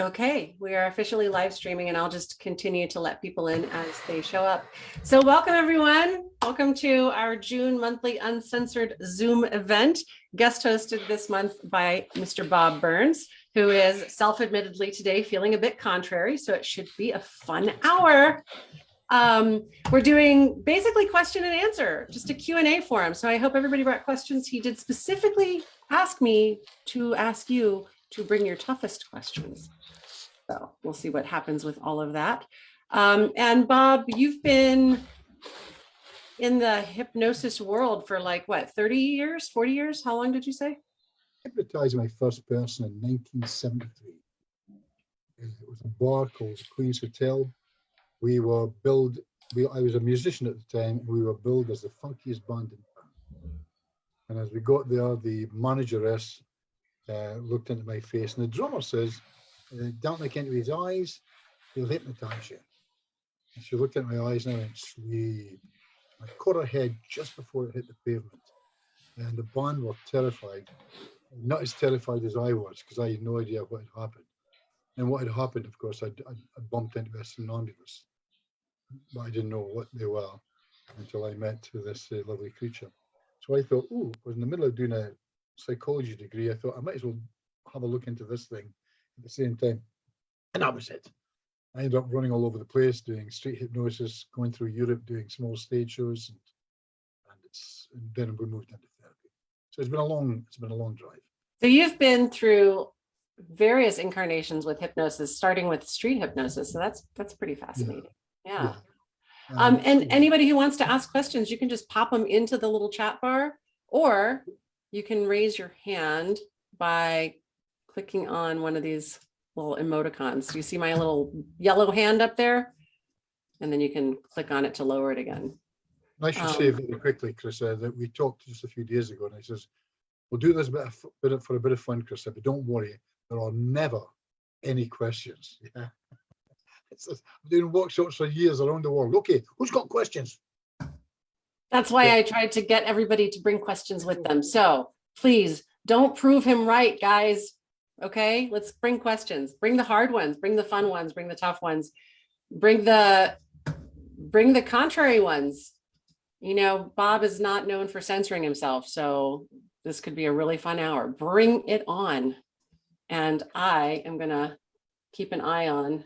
Okay, we are officially live streaming, and I'll just continue to let people in as they show up. So welcome, everyone. Welcome to our June monthly uncensored Zoom event, guest hosted this month by Mr. Bob Burns, who is self-admittedly today feeling a bit contrary, so it should be a fun hour. We're doing basically question and answer, just a Q&A forum. So I hope everybody brought questions. He did specifically ask me to ask you to bring your toughest questions. So we'll see what happens with all of that. And Bob, you've been in the hypnosis world for like what, 30 years, 40 years? How long did you say? I hypnotized my first person in 1973. It was a bar called the Queen's Hotel. We were billed, I was a musician at the time, and we were billed as the funkiest band in town. And as we got there, the manageress looked into my face, and the drummer says, don't look into his eyes, he'll hypnotize you. And she looked at my eyes and I went, sleep. I caught her head just before it hit the pavement. And the band were terrified, not as terrified as I was, because I had no idea what had happened. And what had happened, of course, I bumped into a somnambulist, but I didn't know what they were until I met this lovely creature. So I thought, I was in the middle of doing a psychology degree. I thought I might as well have a look into this thing at the same time. And that was it. I ended up running all over the place, doing street hypnosis, going through Europe, doing small stage shows, and then we moved into therapy. So it's been a long drive. So you've been through various incarnations with hypnosis, starting with street hypnosis. So that's pretty fascinating. Yeah. And anybody who wants to ask questions, you can just pop them into the little chat bar, or you can raise your hand by clicking on one of these little emoticons. Do you see my little yellow hand up there? And then you can click on it to lower it again. I should say very quickly, Chris, that we talked just a few days ago, and I says, we'll do this for a bit of fun, Chris, but don't worry, there are never any questions. Yeah. I'm doing workshops for years around the world. Okay, who's got questions? That's why I tried to get everybody to bring questions with them. So please don't prove him right, guys. Okay, let's bring questions. Bring the hard ones, bring the fun ones, bring the tough ones, bring the contrary ones. You know, Bob is not known for censoring himself, so this could be a really fun hour. Bring it on. And I am gonna keep an eye on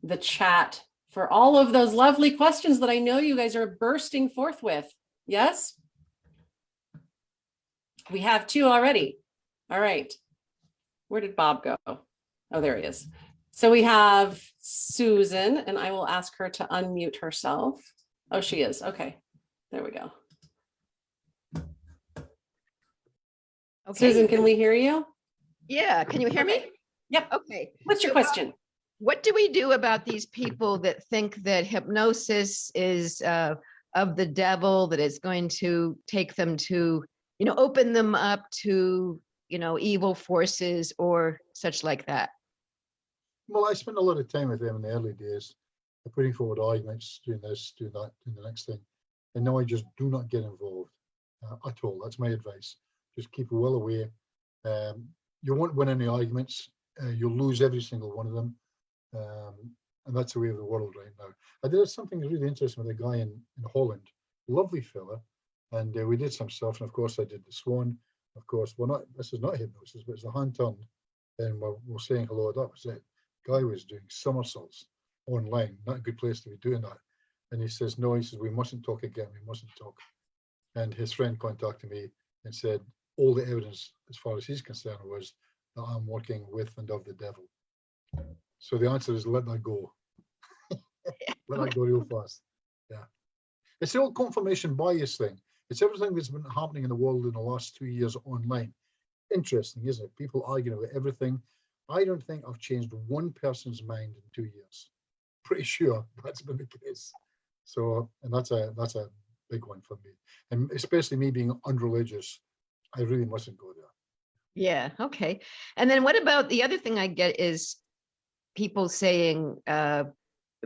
the chat for all of those lovely questions that I know you guys are bursting forth with. Yes? We have 2 already. All right. Where did Bob go? Oh, there he is. So we have Susan, and I will ask her to unmute herself. Oh, she is. Okay. There we go. Okay. Susan, can we hear you? Yeah. Can you hear me? Yep. Okay. What's your question? What do we do about these people that think that hypnosis is of the devil, that it's going to take them to, open them up to, evil forces or such like that? Well, I spent a lot of time with them in the early days, putting forward arguments, doing this, doing that, doing the next thing. And now I just do not get involved at all. That's my advice. Just keep well away. You won't win any arguments. You'll lose every single one of them. And that's the way of the world right now. I did something really interesting with a guy in Holland, lovely fella, and we did some stuff. And of course, I did the swan. Of course, this is not hypnosis, but it's the hand turned, and we're saying hello. That was it. Guy was doing somersaults online. Not a good place to be doing that. And he says, no, he says, we mustn't talk again. We mustn't talk. And his friend contacted me and said, all the evidence, as far as he's concerned, was that I'm working with and of the devil. So the answer is let that go. Let that go real fast. Yeah. It's the old confirmation bias thing. It's everything that's been happening in the world in the last 2 years online. Interesting, isn't it? People arguing about everything. I don't think I've changed one person's mind in 2 years. Pretty sure that's been the case. So, and that's a big one for me. And especially me being unreligious, I really mustn't go there. Yeah, okay. And then what about the other thing I get is people saying,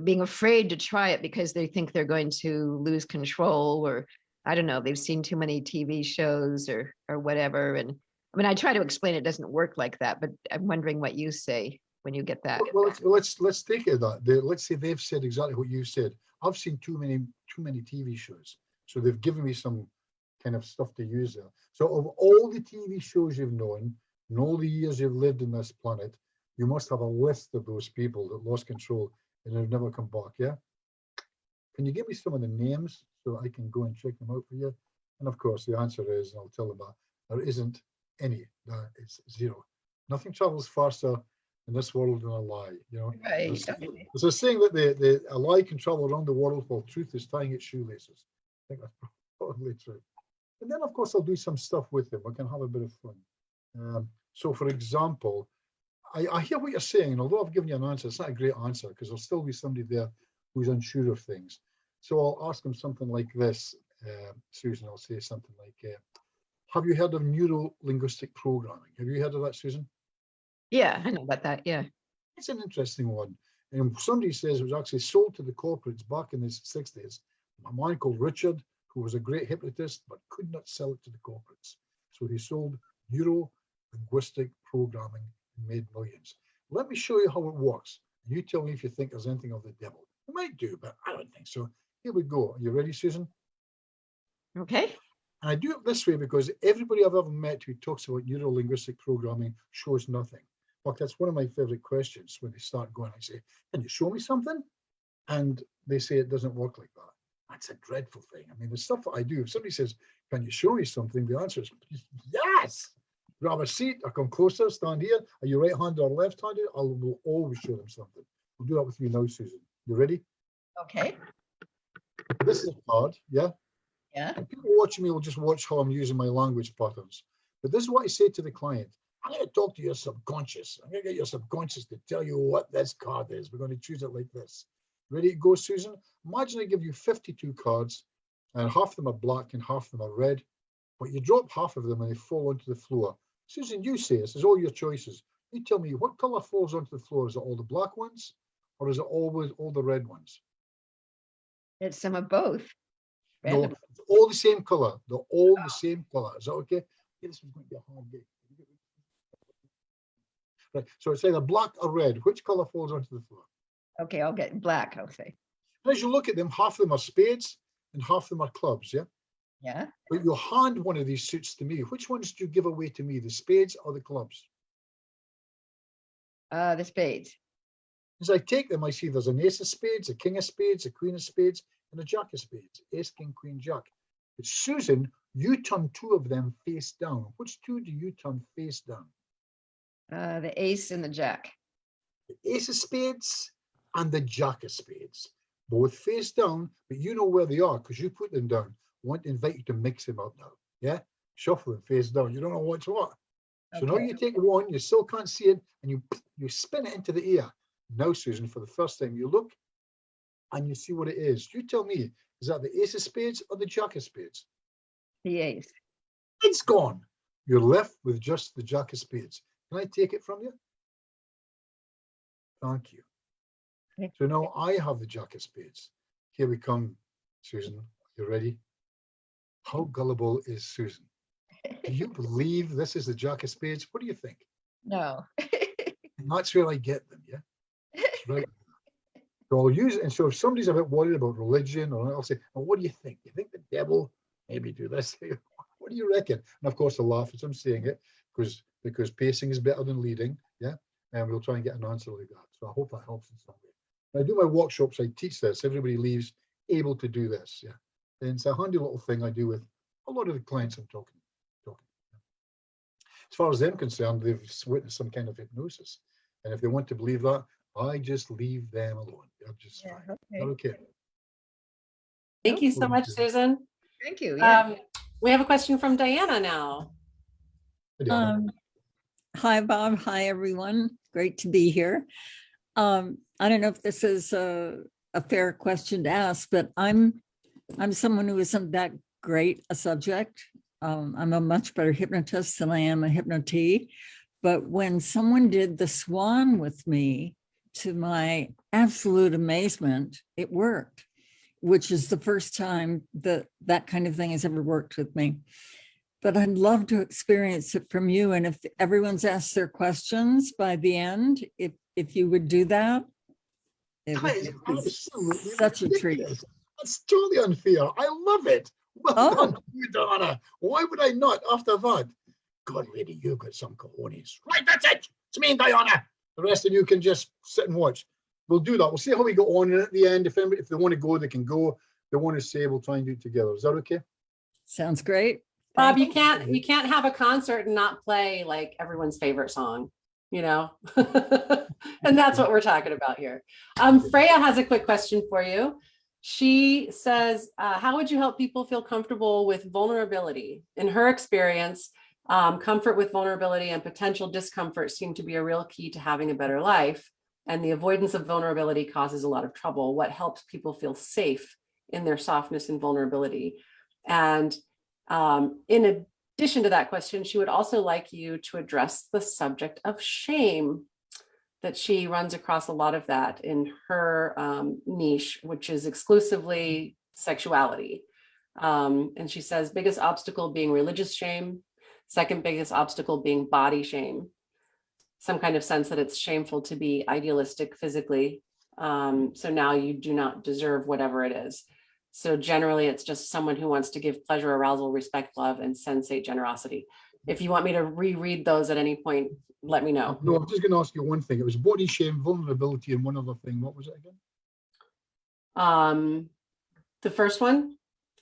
being afraid to try it because they think they're going to lose control, or I don't know, they've seen too many TV shows or whatever. And I mean, I try to explain it doesn't work like that, but I'm wondering what you say. when you get that. Well, let's take it that. Let's say they've said exactly what you said. I've seen too many TV shows, so they've given me some kind of stuff to use there. So of all the TV shows you've known and all the years you've lived in this planet, you must have a list of those people that lost control and have never come back. Yeah. Can you give me some of the names so I can go and check them out for you? And of course, the answer is, and I'll tell them that there isn't any. It's zero. Nothing travels faster in this world than a lie. You know, Right. there's a saying that a lie can travel around the world while truth is tying its shoelaces. I think that's probably true. And then, of course, I'll do some stuff with them. We can have a bit of fun. So, for example, I hear what you're saying, and although I've given you an answer, it's not a great answer because there'll still be somebody there who's unsure of things. So I'll ask them something like this, Susan. I'll say something like, have you heard of neuro-linguistic programming? Have you heard of that, Susan? Yeah, I know about that. Yeah. It's an interesting one. And somebody says it was actually sold to the corporates back in the 60s. A man called Richard, who was a great hypnotist, but could not sell it to the corporates. So he sold neuro-linguistic programming and made millions. Let me show you how it works. And you tell me if you think there's anything of the devil. It might do, but I don't think so. Here we go. Are you ready, Susan? Okay. And I do it this way because everybody I've ever met who talks about neuro-linguistic programming shows nothing. In fact, that's one of my favorite questions when they start going. I say, can you show me something? And they say it doesn't work like that. That's a dreadful thing. I mean, the stuff that I do, if somebody says, can you show me something? The answer is yes. Grab a seat, I come closer, stand here. Are you right-handed or left-handed? I will always show them something. I'll do that with you now, Susan. You ready? Okay. This is hard, yeah? Yeah. And people watching me will just watch how I'm using my language patterns. But this is what I say to the client. I'm going to talk to your subconscious. I'm going to get your subconscious to tell you what this card is. We're going to choose it like this. Ready to go, Susan? Imagine I give you 52 cards, and half of them are black and half of them are red. But you drop half of them and they fall onto the floor. Susan, you say this is all your choices. You tell me what color falls onto the floor. Is it all the black ones, or is it always all the red ones? It's some of both. No, it's all the same color. They're all the same color. Is that okay? Okay, this is going to be a hard game. Right. So it's either black or red. Which color falls onto the floor? Okay, I'll get black, I'll say. As you look at them, half of them are spades and half of them are clubs, yeah? Yeah. But you hand one of these suits to me. Which ones do you give away to me, the spades or the clubs? The spades. As I take them, I see there's an ace of spades, a king of spades, a queen of spades, and a jack of spades. Ace, king, queen, jack. But Susan, you turn two of them face down. Which two do you turn face down? The ace and the jack. The ace of spades and the jack of spades. Both face down, but you know where they are because you put them down. I want to invite you to mix them up now. Yeah? Shuffle them face down. You don't know what's what. So now you take one, you still can't see it, and you spin it into the air. Now, Susan, for the first time, you look and you see what it is. You tell me, is that the ace of spades or the jack of spades? The ace. It's gone. You're left with just the jack of spades. Can I take it from you? Thank you. Okay. So now I have the jack of spades. Here we come, Susan. You ready? How gullible is Susan? Do you believe this is the jack of spades? What do you think? No. And that's where I get them, yeah? That's right. So I'll use it. And so if somebody's a bit worried about religion, or I'll say, well, what do you think? You think the devil maybe do this? What do you reckon? And of course, I'll laugh as I'm saying it because pacing is better than leading, yeah? And we'll try and get an answer like that. So I hope that helps in some way. When I do my workshops, I teach this. Everybody leaves able to do this, yeah? And it's a handy little thing I do with a lot of the clients I'm talking. As far as I'm concerned, they've witnessed some kind of hypnosis. And if they want to believe that, I just leave them alone. They're just fine. Okay. Thank you so much, Susan. Thank you. Yeah. We have a question from Diana now. Hi, Bob. Hi, everyone. Great to be here. I don't know if this is a fair question to ask, but I'm someone who isn't that great a subject. I'm a much better hypnotist than I am a hypnotee. But when someone did the swan with me, to my absolute amazement, it worked, which is the first time that kind of thing has ever worked with me. but I'd love to experience it from you. And if everyone's asked their questions by the end, if you would do that, it That would is be absolutely such a treat. ridiculous. That's totally unfair. I love it. Well Oh. done, you, Donna. Why would I not after that? God, lady, you've got some cojones. Right, that's it. It's me and Diana. The rest of you can just sit and watch. We'll do that. We'll see how we go on. And at the end, if they want to go, they can go. If they want to say, we'll try and do it together. Is that okay? Sounds great. Bob, Thank you can't have a concert and not play like everyone's favorite song, you know? And that's what we're talking about here. Freya has a quick question for you. She says, how would you help people feel comfortable with vulnerability? In her experience, comfort with vulnerability and potential discomfort seem to be a real key to having a better life. And the avoidance of vulnerability causes a lot of trouble. What helps people feel safe in their softness and vulnerability? And in addition to that question, she would also like you to address the subject of shame, that she runs across a lot of that in her niche, which is exclusively sexuality. And she says, biggest obstacle being religious shame, second biggest obstacle being body shame, some kind of sense that it's shameful to be idealistic physically. So now you do not deserve whatever it is. So generally, it's just someone who wants to give pleasure, arousal, respect, love, and sensate generosity. If you want me to reread those at any point, let me know. No, I'm just going to ask you one thing. It was body shame, vulnerability, and one other thing. What was it again? The first one?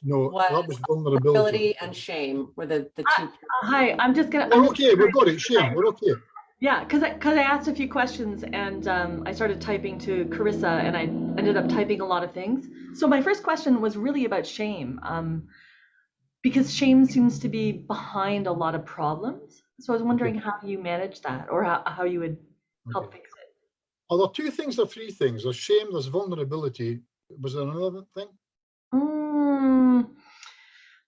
No, Was that was vulnerability. and shame were the two. Hi, I'm just gonna. We're okay. We've got it. Shame. We're okay. Yeah, because I asked a few questions and I started typing to Carissa and I ended up typing a lot of things. So my first question was really about shame, because shame seems to be behind a lot of problems. So I was wondering how you manage that, or how you would help fix it. Are there two things or three things? There's shame, there's vulnerability. Was there another thing?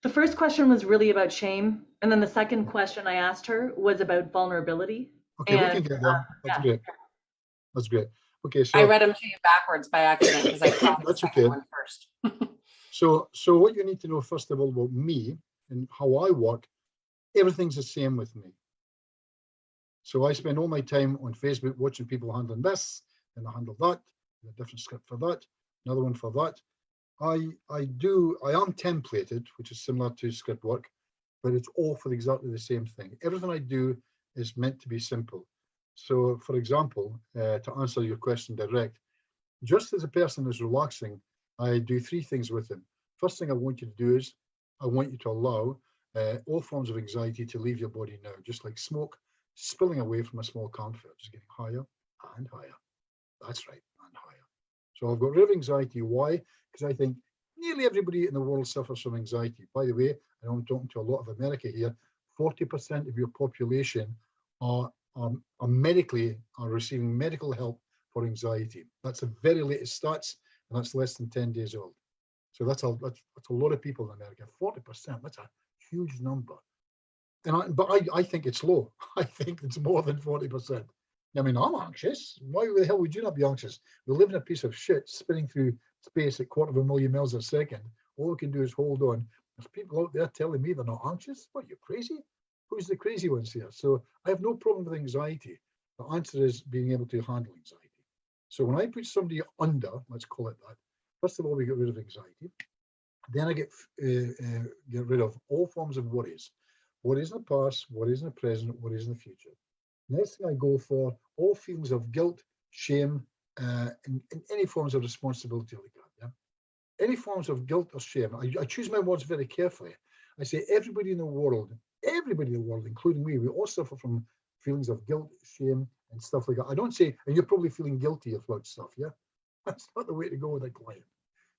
The first question was really about shame, and then the second question I asked her was about vulnerability. Okay, we can get there. That's great. That's great. Okay, so I read them to you backwards by accident because I thought the that's second okay. one first. So what you need to know first of all about me and how I work, everything's the same with me. So I spend all my time on Facebook watching people handling this, and I handle that, a different script for that, another one for that. I am templated, which is similar to script work, but it's all for exactly the same thing. Everything I do is meant to be simple. So for example, to answer your question direct, just as a person is relaxing, I do three things with them. First thing I want you to do is I want you to allow all forms of anxiety to leave your body now, just like smoke spilling away from a small campfire, just getting higher and higher. That's right, and higher. So I've got rid of anxiety. Why? Because I think nearly everybody in the world suffers from anxiety. By the way, and I'm talking to a lot of America here, 40% of your population are receiving medical help for anxiety. That's the very latest stats, and that's less than 10 days old. So that's a lot of people in America. 40%, that's a huge number. But I think it's low. I think it's more than 40%. I mean, I'm anxious. Why the hell would you not be anxious? We live in a piece of shit spinning through space at 250,000 miles a second. All we can do is hold on. There's people out there telling me they're not anxious. What, you're crazy? Who's the crazy ones here? So I have no problem with anxiety. The answer is being able to handle anxiety. So when I put somebody under, let's call it that, first of all, we get rid of anxiety. Then I get rid of all forms of worries. Worries in the past, worries in the present, worries in the future. Next thing I go for all feelings of guilt, shame, and any forms of responsibility like that. Yeah? Any forms of guilt or shame. I choose my words very carefully. I say everybody in the world, including me, we all suffer from feelings of guilt, shame, and stuff like that. I don't say, and you're probably feeling guilty about stuff, yeah? That's not the way to go with a client.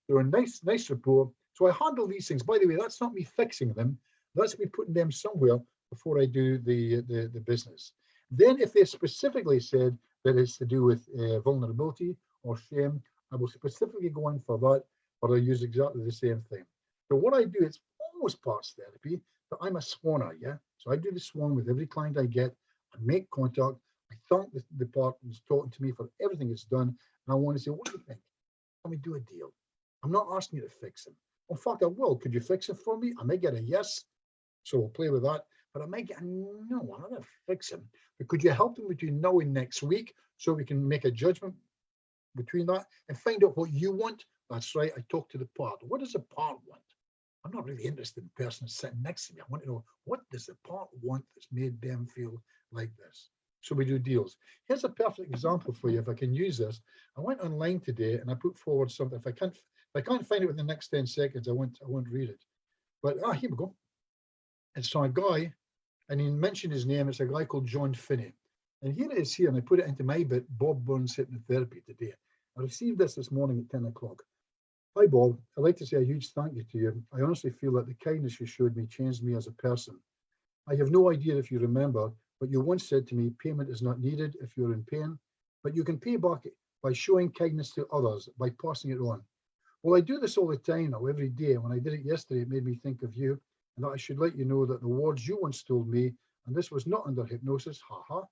They're a nice rapport. So I handle these things. By the way, that's not me fixing them. That's me putting them somewhere before I do the business. Then if they specifically said that it's to do with vulnerability or shame, I will specifically go in for that, but I'll use exactly the same thing. So what I do, it's almost past therapy, but I'm a swanner, yeah? So I do the swan with every client I get. I make contact. I thank the department who's talking to me for everything it's done. And I want to say, what do you think? Can we do a deal? I'm not asking you to fix them. In fact, I will. Could you fix it for me? I may get a yes. So we'll play with that. But I might get, no, I'm not going to fix him. But could you help him between now and next week so we can make a judgment between that and find out what you want? That's right. I talked to the part. What does the part want? I'm not really interested in the person sitting next to me. I want to know, what does the part want that's made them feel like this? So we do deals. Here's a perfect example for you. If I can use this, I went online today and I put forward something. If I can't find it within the next 10 seconds, I won't read it. But here we go. It's from a guy, and he mentioned his name. It's a guy called John Finney. And here it is here, and I put it into my bit, Bob Burns Hypnotherapy today. I received this morning at 10 o'clock. Hi, Bob. I'd like to say a huge thank you to you. I honestly feel that the kindness you showed me changed me as a person. I have no idea if you remember, but you once said to me, payment is not needed if you're in pain, but you can pay back by showing kindness to others, by passing it on. Well, I do this all the time now, every day. When I did it yesterday, it made me think of you, and that I should let you know that the words you once told me, and this was not under hypnosis, haha,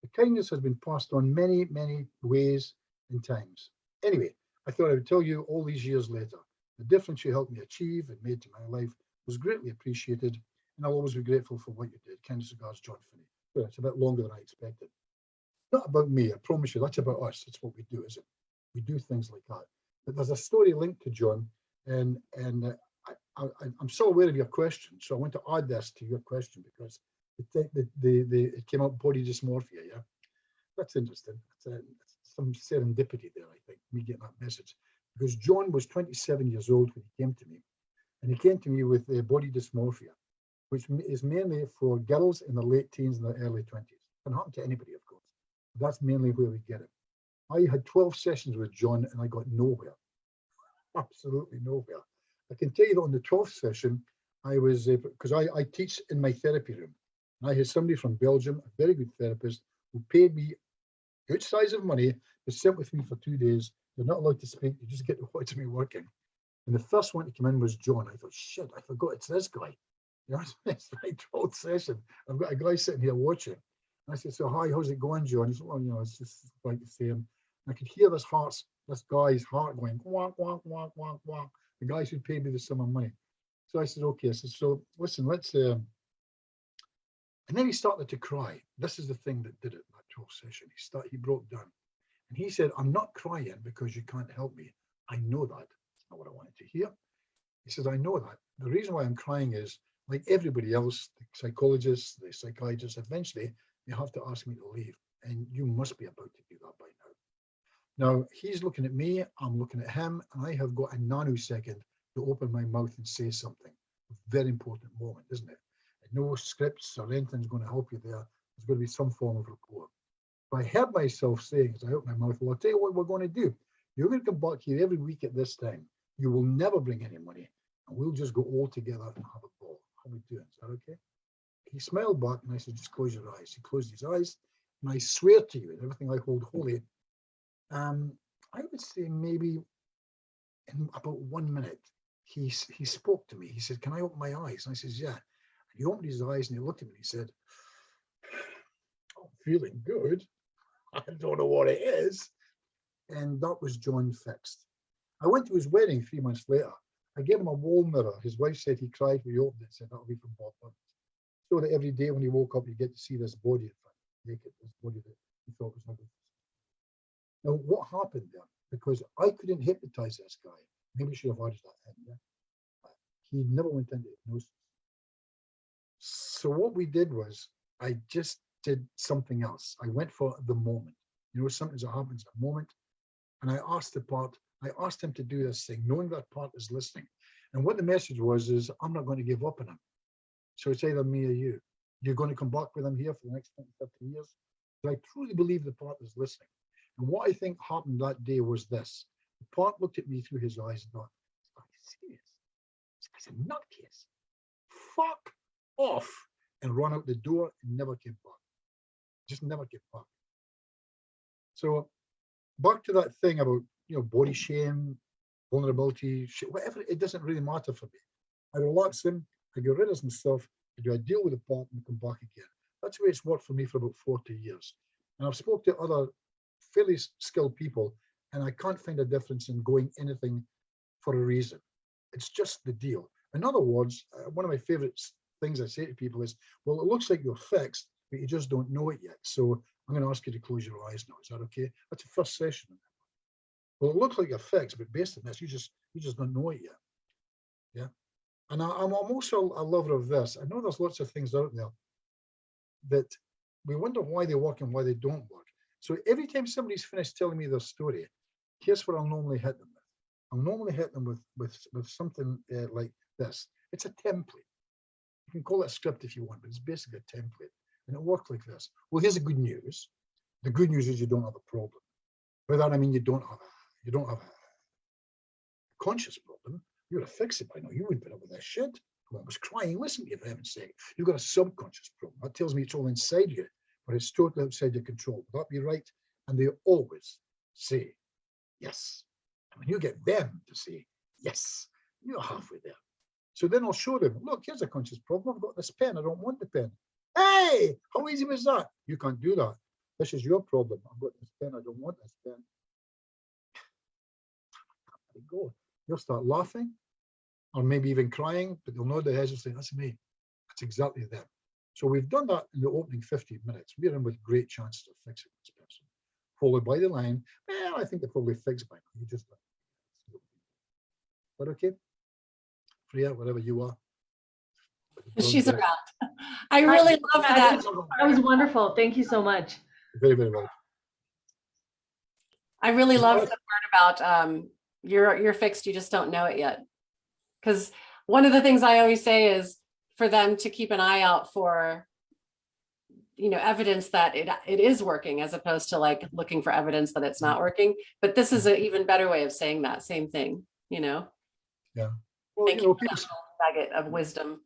the kindness has been passed on many, many ways and times. Anyway, I thought I would tell you all these years later. The difference you helped me achieve and made to my life was greatly appreciated, and I'll always be grateful for what you did. Kind regards, John Finney. Well, it's a bit longer than I expected. Not about me, I promise you, that's about us. It's what we do, isn't it? We do things like that. But there's a story linked to John, and I'm so aware of your question, so I want to add this to your question because it came out body dysmorphia, yeah? That's interesting. It's some serendipity there, I think, me getting that message. Because John was 27 years old when he came to me, and he came to me with body dysmorphia, which is mainly for girls in their late teens and their early 20s. It can happen to anybody, of course. But that's mainly where we get it. I had 12 sessions with John and I got nowhere. Absolutely nowhere. I can tell you that on the 12th session, I was, because I teach in my therapy room, and I had somebody from Belgium, a very good therapist, who paid me a good size of money to sit with me for 2 days. You're not allowed to speak, you just get to watch me working. And the first one to come in was John. I thought, shit, I forgot it's this guy. You know, it's my 12th session. I've got a guy sitting here watching. And I said, so hi, how's it going, John? He said, well, you know, it's just like the same. I could hear this guy's heart going, wonk, wonk, wonk, wonk, wonk. The guys who paid me the sum of money. So I said, okay. I said, so listen, let's, and then he started to cry. This is the thing that did it, that 12th session. He broke down. And he said, I'm not crying because you can't help me. I know that. That's not what I wanted to hear. He says, I know that. The reason why I'm crying is, like everybody else, the psychologists, the psychiatrists, eventually they have to ask me to leave. And you must be about to do that by now. Now, he's looking at me, I'm looking at him, and I have got a nanosecond to open my mouth and say something. A very important moment, isn't it? And no scripts or anything's going to help you there. There's going to be some form of rapport. But I heard myself saying, as I opened my mouth, well, I'll tell you what we're going to do. You're going to come back here every week at this time. You will never bring any money. And we'll just go all together and have a ball. How are we doing? Is that okay? He smiled back and I said, just close your eyes. He closed his eyes. And I swear to you, everything I hold holy, I would say maybe in about 1 minute, he spoke to me. He said, can I open my eyes? And I said, yeah. And he opened his eyes and he looked at me and he said, I'm feeling good. I don't know what it is. And that was John fixed. I went to his wedding 3 months later. I gave him a wall mirror. His wife said he cried when he opened it, said that'll be from Bob Burns. So that every day when he woke up, you get to see this body, naked, this body that he thought was ugly. Now, what happened there? Because I couldn't hypnotize this guy. Maybe we should have added that in. Yeah? He never went into hypnosis. So what we did was, I just did something else. I went for the moment. You know, something that happens at a moment. And I asked him to do this thing, knowing that part is listening. And what the message was is, I'm not going to give up on him. So it's either me or you. You're going to come back with him here for the next 20, 30 years. But I truly believe the part is listening. And what I think happened that day was this. The part looked at me through his eyes and thought, are you serious? This guy's a nutcase. Fuck off. And ran out the door and never came back. Just never came back. So back to that thing about, you know, body shame, vulnerability, shit, whatever, it doesn't really matter for me. I relax him, I get rid of some stuff, I do a deal with the part and come back again. That's the way it's worked for me for about 40 years. And I've spoken to other fairly skilled people, and I can't find a difference in going anything for a reason. It's just the deal. In other words, one of my favorite things I say to people is, well, it looks like you're fixed, but you just don't know it yet. So I'm going to ask you to close your eyes now. Is that okay? That's the first session. Well, it looks like you're fixed, but based on this, you just don't know it yet. Yeah. And I'm also a lover of this. I know there's lots of things out there that we wonder why they work and why they don't work. So every time somebody's finished telling me their story, here's what I'll normally hit them with. I'll normally hit them with something like this. It's a template. You can call it a script if you want, but it's basically a template. And it works like this. Well, here's the good news. The good news is you don't have a problem. By that I mean you don't have a conscious problem. You're a fix-it by now. You wouldn't put up with that shit. When I was crying, listen to you for heaven's sake. You've got a subconscious problem. That tells me it's all inside you, but it's totally outside your control. Would that be right? And they always say yes. And when you get them to say yes, you're halfway there. So then I'll show them, look, here's a conscious problem. I've got this pen. I don't want the pen. Hey, how easy was that? You can't do that. This is your problem. I've got this pen. I don't want this pen. There you go. You'll start laughing or maybe even crying, but they'll nod their heads and say, that's me. That's exactly them. So we've done that in the opening 15 minutes. We're in with great chances of fixing this person. Followed by the line, well, I think they're probably fixed by now. You just don't. But okay? Freya, wherever you are. She's around. I really love that. That was wonderful. Thank you so much. Very, very well. I really love the part about you're fixed, you just don't know it yet. Because one of the things I always say is for them to keep an eye out for, evidence that it is working, as opposed to like looking for evidence that it's not working. But this is an even better way of saying that same thing, Yeah. Well, Thank you for people that nugget of wisdom.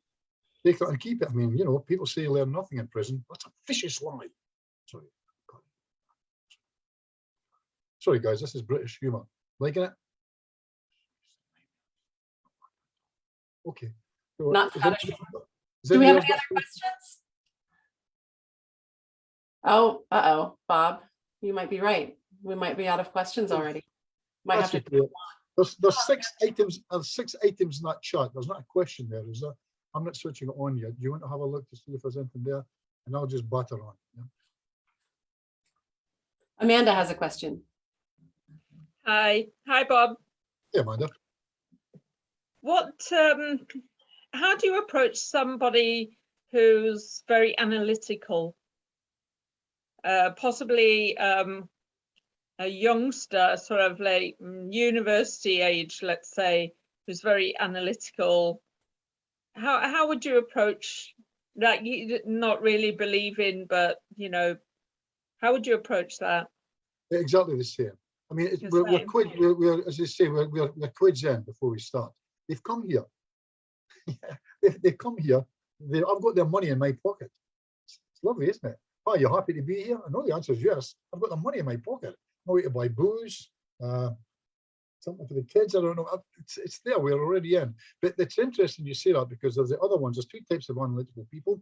take that and keep it. I mean, people say you learn nothing in prison. That's a vicious lie. Sorry, guys, this is British humor. Liking it? Okay. So, Not is Scottish. is Do we have anybody any else other questions? Oh, Bob, you might be right. We might be out of questions already. Might have That's to. okay. There's 6 items. 6 items in that chart. There's not a question there, is there? I'm not switching it on yet. Do you want to have a look to see if there's anything there? And I'll just batter on. Yeah. Amanda has a question. Hi, Bob. Yeah, Amanda. How do you approach somebody who's very analytical? Possibly a youngster, sort of like university age, let's say, who's very analytical. How would you approach that? You not really believe in, but how would you approach that? Exactly the same. I mean, we're as I say, we're quids in before we start. They've come here. They've come here. I've got their money in my pocket. It's lovely, isn't it? Oh, you're happy to be here? I know the answer is yes. I've got the money in my pocket. I'm going to buy booze, something for the kids. I don't know. It's there. We're already in. But it's interesting you say that because there's the other ones. There's 2 types of analytical people.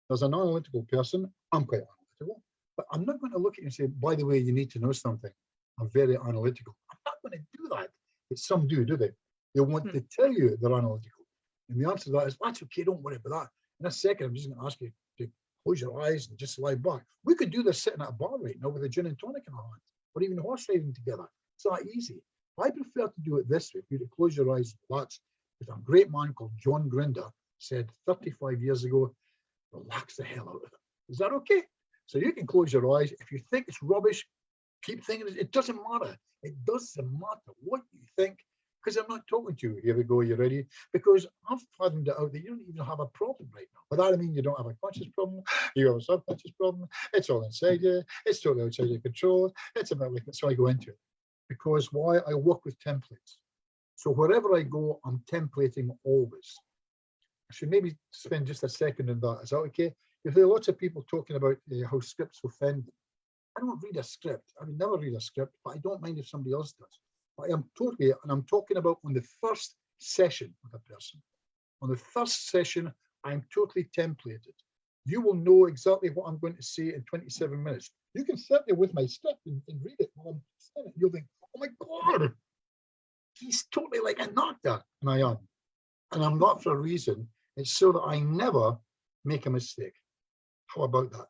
There's an analytical person. I'm quite analytical. But I'm not going to look at you and say, by the way, you need to know something. I'm very analytical. I'm not going to do that. But some do they? They want to tell you they're analytical. And the answer to that is, that's okay, don't worry about that. In a second, I'm just going to ask you to close your eyes and just lie back. We could do this sitting at a bar right now with a gin and tonic in our hands, or even horse riding together. It's that easy. I prefer to do it this way, for you to close your eyes and relax. Because a great man called John Grinder said 35 years ago, relax the hell out of it. Is that okay? So you can close your eyes. If you think it's rubbish, keep thinking it doesn't matter. It doesn't matter what you think, because I'm not talking to you. Here we go, you ready? Because I've fathomed it out that you don't even have a problem right now. By that I mean you don't have a conscious problem, you have a subconscious problem, it's all inside you, it's totally outside your control, it's about like so I go into it. Because why? I work with templates. So wherever I go, I'm templating always. I should maybe spend just a second on that. Is that okay? You hear lots of people talking about how scripts offend them. I don't read a script. I would never read a script, but I don't mind if somebody else does. But I'm talking about on the first session with a person. On the first session, I'm totally templated. You will know exactly what I'm going to say in 27 minutes. You can sit there with my script and read it while I'm saying it. You'll think, oh my God, he's totally like a actor. And I am. And I'm not for a reason. It's so that I never make a mistake. How about that?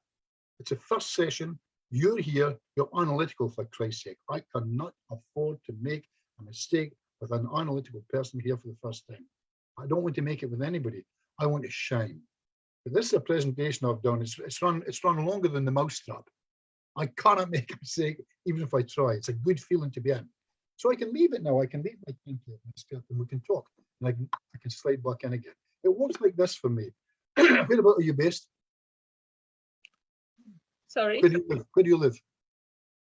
It's a first session. You're here. You're analytical, for Christ's sake. I cannot afford to make a mistake with an analytical person here for the first time. I don't want to make it with anybody. I want to shine. But this is a presentation I've done. It's run longer than the mousetrap. I cannot make a mistake, even if I try. It's a good feeling to be in. So I can leave it now. I can leave my template, my script, and we can talk. And I can slide back in again. It works like this for me. Where about are you based? Sorry. Where do you live?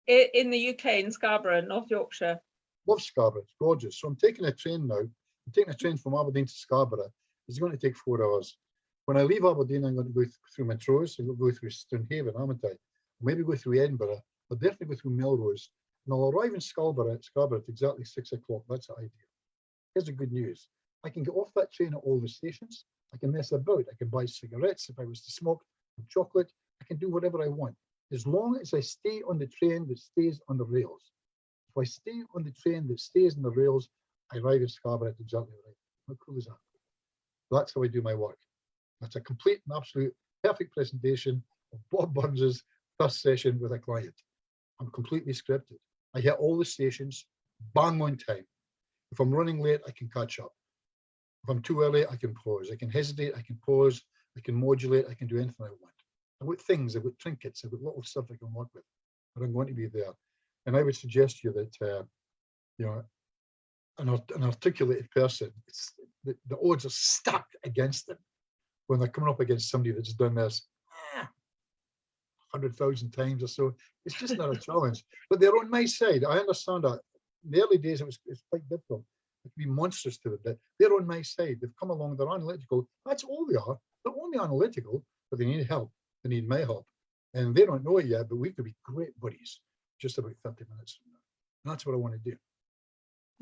In the UK, in Scarborough, North Yorkshire. Love Scarborough. It's gorgeous. So I'm taking a train now. I'm taking a train from Aberdeen to Scarborough. It's going to take 4 hours. When I leave Aberdeen, I'm going to go through Montrose. I'm going to go through Stonehaven, haven't I? Maybe go through Edinburgh. I'll definitely go through Melrose. And I'll arrive in Scarborough at exactly 6 o'clock. That's the idea. Here's the good news. I can get off that train at all the stations. I can mess about. I can buy cigarettes if I was to smoke, chocolate. I can do whatever I want. As long as I stay on the train that stays on the rails. If I stay on the train that stays on the rails, I arrive in Scarborough at exactly right. How cool is that? That's how I do my work. That's a complete and absolute perfect presentation of Bob Burns's first session with a client. I'm completely scripted. I hit all the stations, bang on time. If I'm running late, I can catch up. If I'm too early, I can pause. I can hesitate, I can pause, I can modulate, I can do anything I want. I've got things, I've got trinkets, I've got little stuff I can work with, but I'm going to be there. And I would suggest to you that, you know, an articulated person, the odds are stacked against them when they're coming up against somebody that's done this 100,000 times or so. It's just not a challenge. But they're on my side. I understand that. In the early days, it's quite difficult. It can be monstrous to them, but they're on my side. They've come along, they're analytical. That's all they are. They're only analytical, but they need help. They need my help. And they don't know it yet, but we could be great buddies just about 30 minutes from now. And that's what I want to do.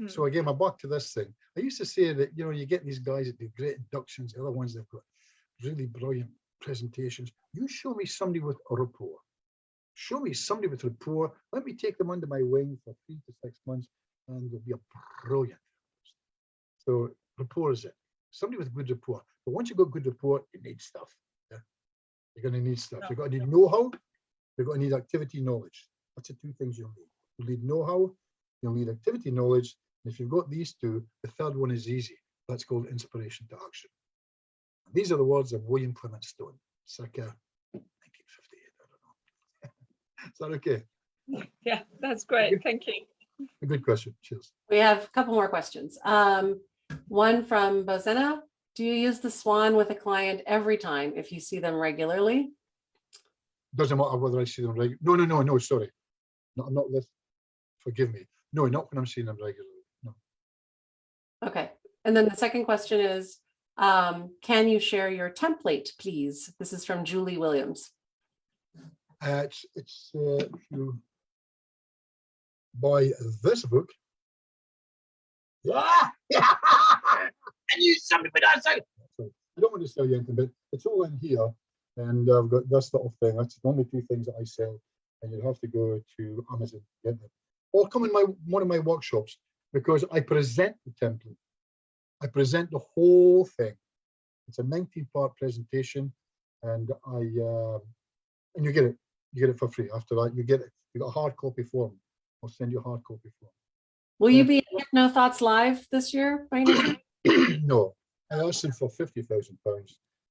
So again, I'm back to this thing. I used to say that, you know, you get these guys that do great inductions, the other ones they've got really brilliant presentations. You show me somebody with a rapport. Show me somebody with rapport. Let me take them under my wing for 3 to 6 months, and they'll be a brilliant. So rapport is it. Somebody with good rapport. But once you've got good rapport, you need stuff. Yeah? You're going to need stuff. You're going to need know-how. You're going to need activity knowledge. That's the 2 things you'll need. You'll need know-how. You'll need activity knowledge. And if you've got these 2, the third one is easy. That's called inspiration to action. And these are the words of William Clement Stone, circa 1958. I don't know. Is that okay? Yeah, that's great. Thank you. A good question. Cheers. We have a couple more questions. One from Bozena. Do you use the swan with a client every time if you see them regularly? Doesn't matter whether I see them regularly. No, sorry. No, I'm not listening. Forgive me. No, not when I'm seeing them regularly. No. Okay. And then the second question is, can you share your template, please? This is from Julie Williams. It's if you buy this book. Yeah. I knew somebody would ask. I don't want to sell you anything, but it's all in here. And I've got this little thing. That's the only 2 things that I sell. And you'll have to go to Amazon to get them. Or come in one of my workshops, because I present the template. I present the whole thing. It's a 19-part presentation, and and you get it. You get it for free. After that, you get it. You got a hard copy form. I'll send you a hard copy form. Will you be at Hypno Thoughts Live this year? By any chance? No, I asked them for £50,000,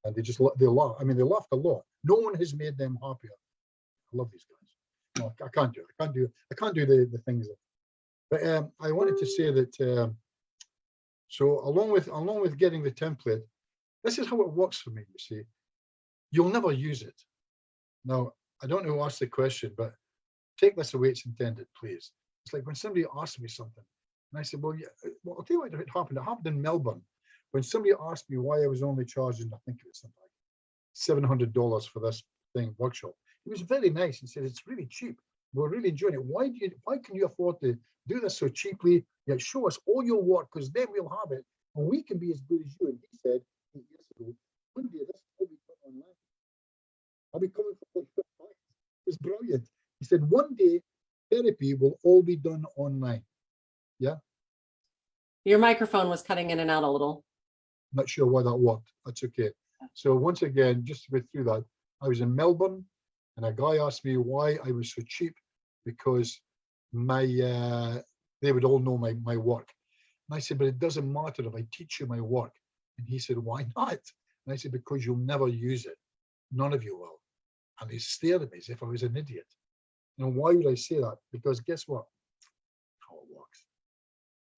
and they laugh. I mean, they laughed a lot. No one has made them happier. I love these guys. No, I can't do it. I can't do the things. But I wanted to say that. So along with getting the template, this is how it works for me. You see, you'll never use it. Now, I don't know who asked the question, but take this the way it's intended, please. It's like when somebody asked me something, and I said, well, I'll tell you what happened. It happened in Melbourne when somebody asked me why I was only charging, I think it was something like $700 for this workshop. He was very nice and said, it's really cheap. We're really enjoying it. Why can you afford to do this so cheaply? Yet show us all your work, because then we'll have it and we can be as good as you. And he said 8 years ago, one day this will be done online. I'll be coming for it. It's brilliant. He said one day therapy will all be done online. Yeah. Your microphone was cutting in and out a little. not sure why that worked. That's okay. So once again, just to go through that, I was in Melbourne and a guy asked me why I was so cheap, because they would all know my work. And I said, but it doesn't matter if I teach you my work. And he said, why not? And I said, because you'll never use it. None of you will. And he stared at me as if I was an idiot. And why would I say that? Because guess what? How it works.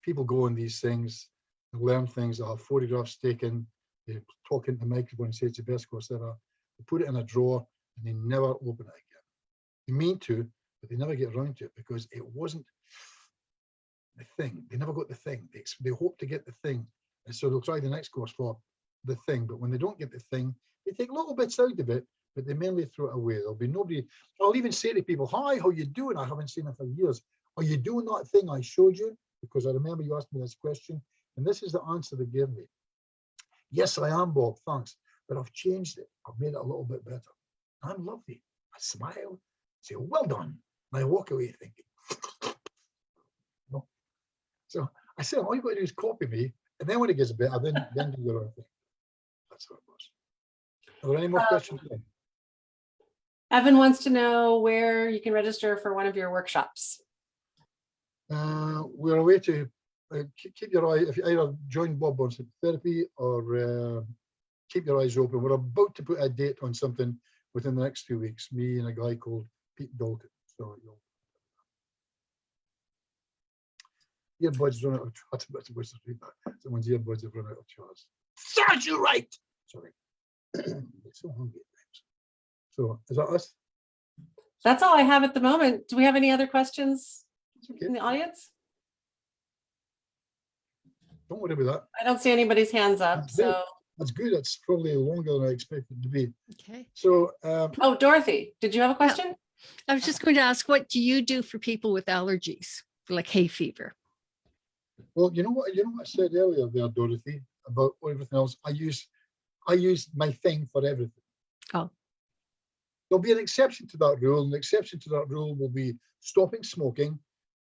People go on these things, they learn things, they have photographs taken, they talk into the microphone and say it's the best course ever. They put it in a drawer and they never open it again. They mean to, but they never get around to it because it wasn't the thing. They never got the thing. They hope to get the thing. And so they'll try the next course for the thing. But when they don't get the thing, they take little bits out of it, but they mainly throw it away. There'll be nobody. I'll even say to people, hi, how you doing? I haven't seen it for years. Are you doing that thing I showed you? Because I remember you asked me this question. And this is the answer they gave me. Yes, I am, Bob, thanks. But I've changed it. I've made it a little bit better. I'm lovely. I smile, say, well done. And I walk away thinking, no. So I said, all you got to do is copy me. And then when it gets better, then do your own thing. That's how it was. Are there any more questions? Evan wants to know where you can register for one of your workshops. We're away to keep your eye, if you either join Bob on Hypnotherapy or keep your eyes open. We're about to put a date on something within the next few weeks, me and a guy called Pete Dalton. So earbuds run out of charge. I'm supposed to read that. Someone's earbuds have run out of charge. Serves you right. Sorry. It's so hungry at times. So is that us? That's all I have at the moment. Do we have any other questions in the audience? Don't worry about that. I don't see anybody's hands up. That's good. So That's good. That's probably longer than I expected it to be. Okay. So oh, Dorothy, did you have a question? I was just going to ask, what do you do for people with allergies, like hay fever? well, you know what I said earlier there, Dorothy, about everything else. I use my thing for everything. Oh. There'll be an exception to that rule, and the exception to that rule will be stopping smoking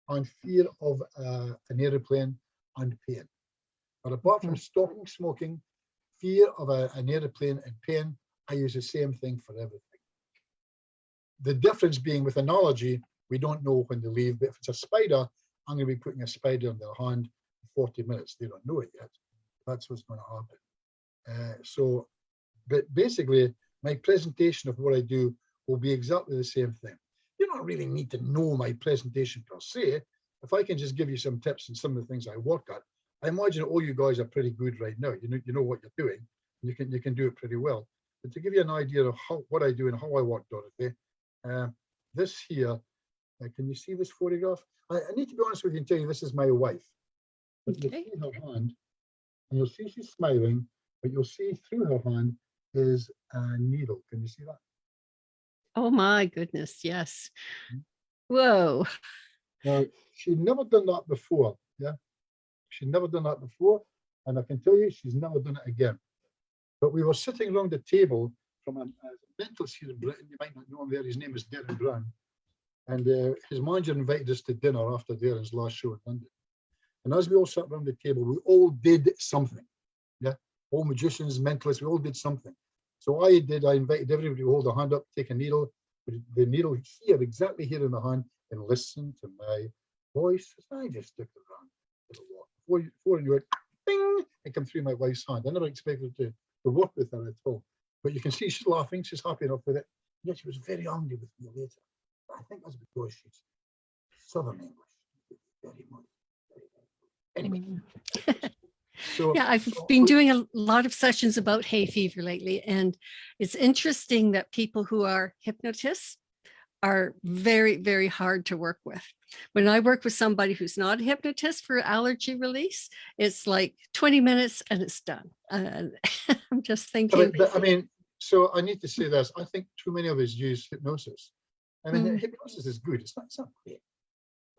and fear of an aeroplane and pain. But apart from stopping smoking, fear of an aeroplane and pain, I use the same thing for everything. The difference being with an allergy, we don't know when they leave, but if it's a spider, I'm going to be putting a spider in their hand for 40 minutes. They don't know it yet. That's what's going to happen. But basically, my presentation of what I do will be exactly the same thing. You don't really need to know my presentation per se. If I can just give you some tips and some of the things I work at, I imagine all you guys are pretty good right now. You know what you're doing. You can do it pretty well. But to give you an idea of what I do and how I work, Dorothy, this here, can you see this photograph? I need to be honest with you and tell you this is my wife. But you'll see her hand, and you'll see she's smiling, but you'll see through her hand is a needle. Can you see that? Oh my goodness, yes. Whoa. Now, she'd never done that before, yeah? She'd never done that before, and I can tell you she's never done it again. But we were sitting around the table from a mentalist here in Britain. You might not know him there. His name is Darren Brown. And his manager invited us to dinner after Darren's last show in London. And as we all sat around the table, we all did something. Yeah, all magicians, mentalists, we all did something. So I invited everybody to hold a hand up, take a needle, put the needle here, exactly here in the hand, and listen to my voice. I just stuck it around a little while. Before you went, bing, it came through my wife's hand. I never expected to work with her at all. But you can see she's laughing, she's happy enough with it. Yet she was very angry with me later. I think that's because she's Southern English, very much. Anyway. So, Yeah, I've been doing a lot of sessions about hay fever lately, and it's interesting that people who are hypnotists are very, very hard to work with. When I work with somebody who's not a hypnotist for allergy release, it's like 20 minutes and it's done. I'm just thinking. But, I mean, so I need to say this. I think too many of us use hypnosis. I mean, hypnosis is good. It's not great.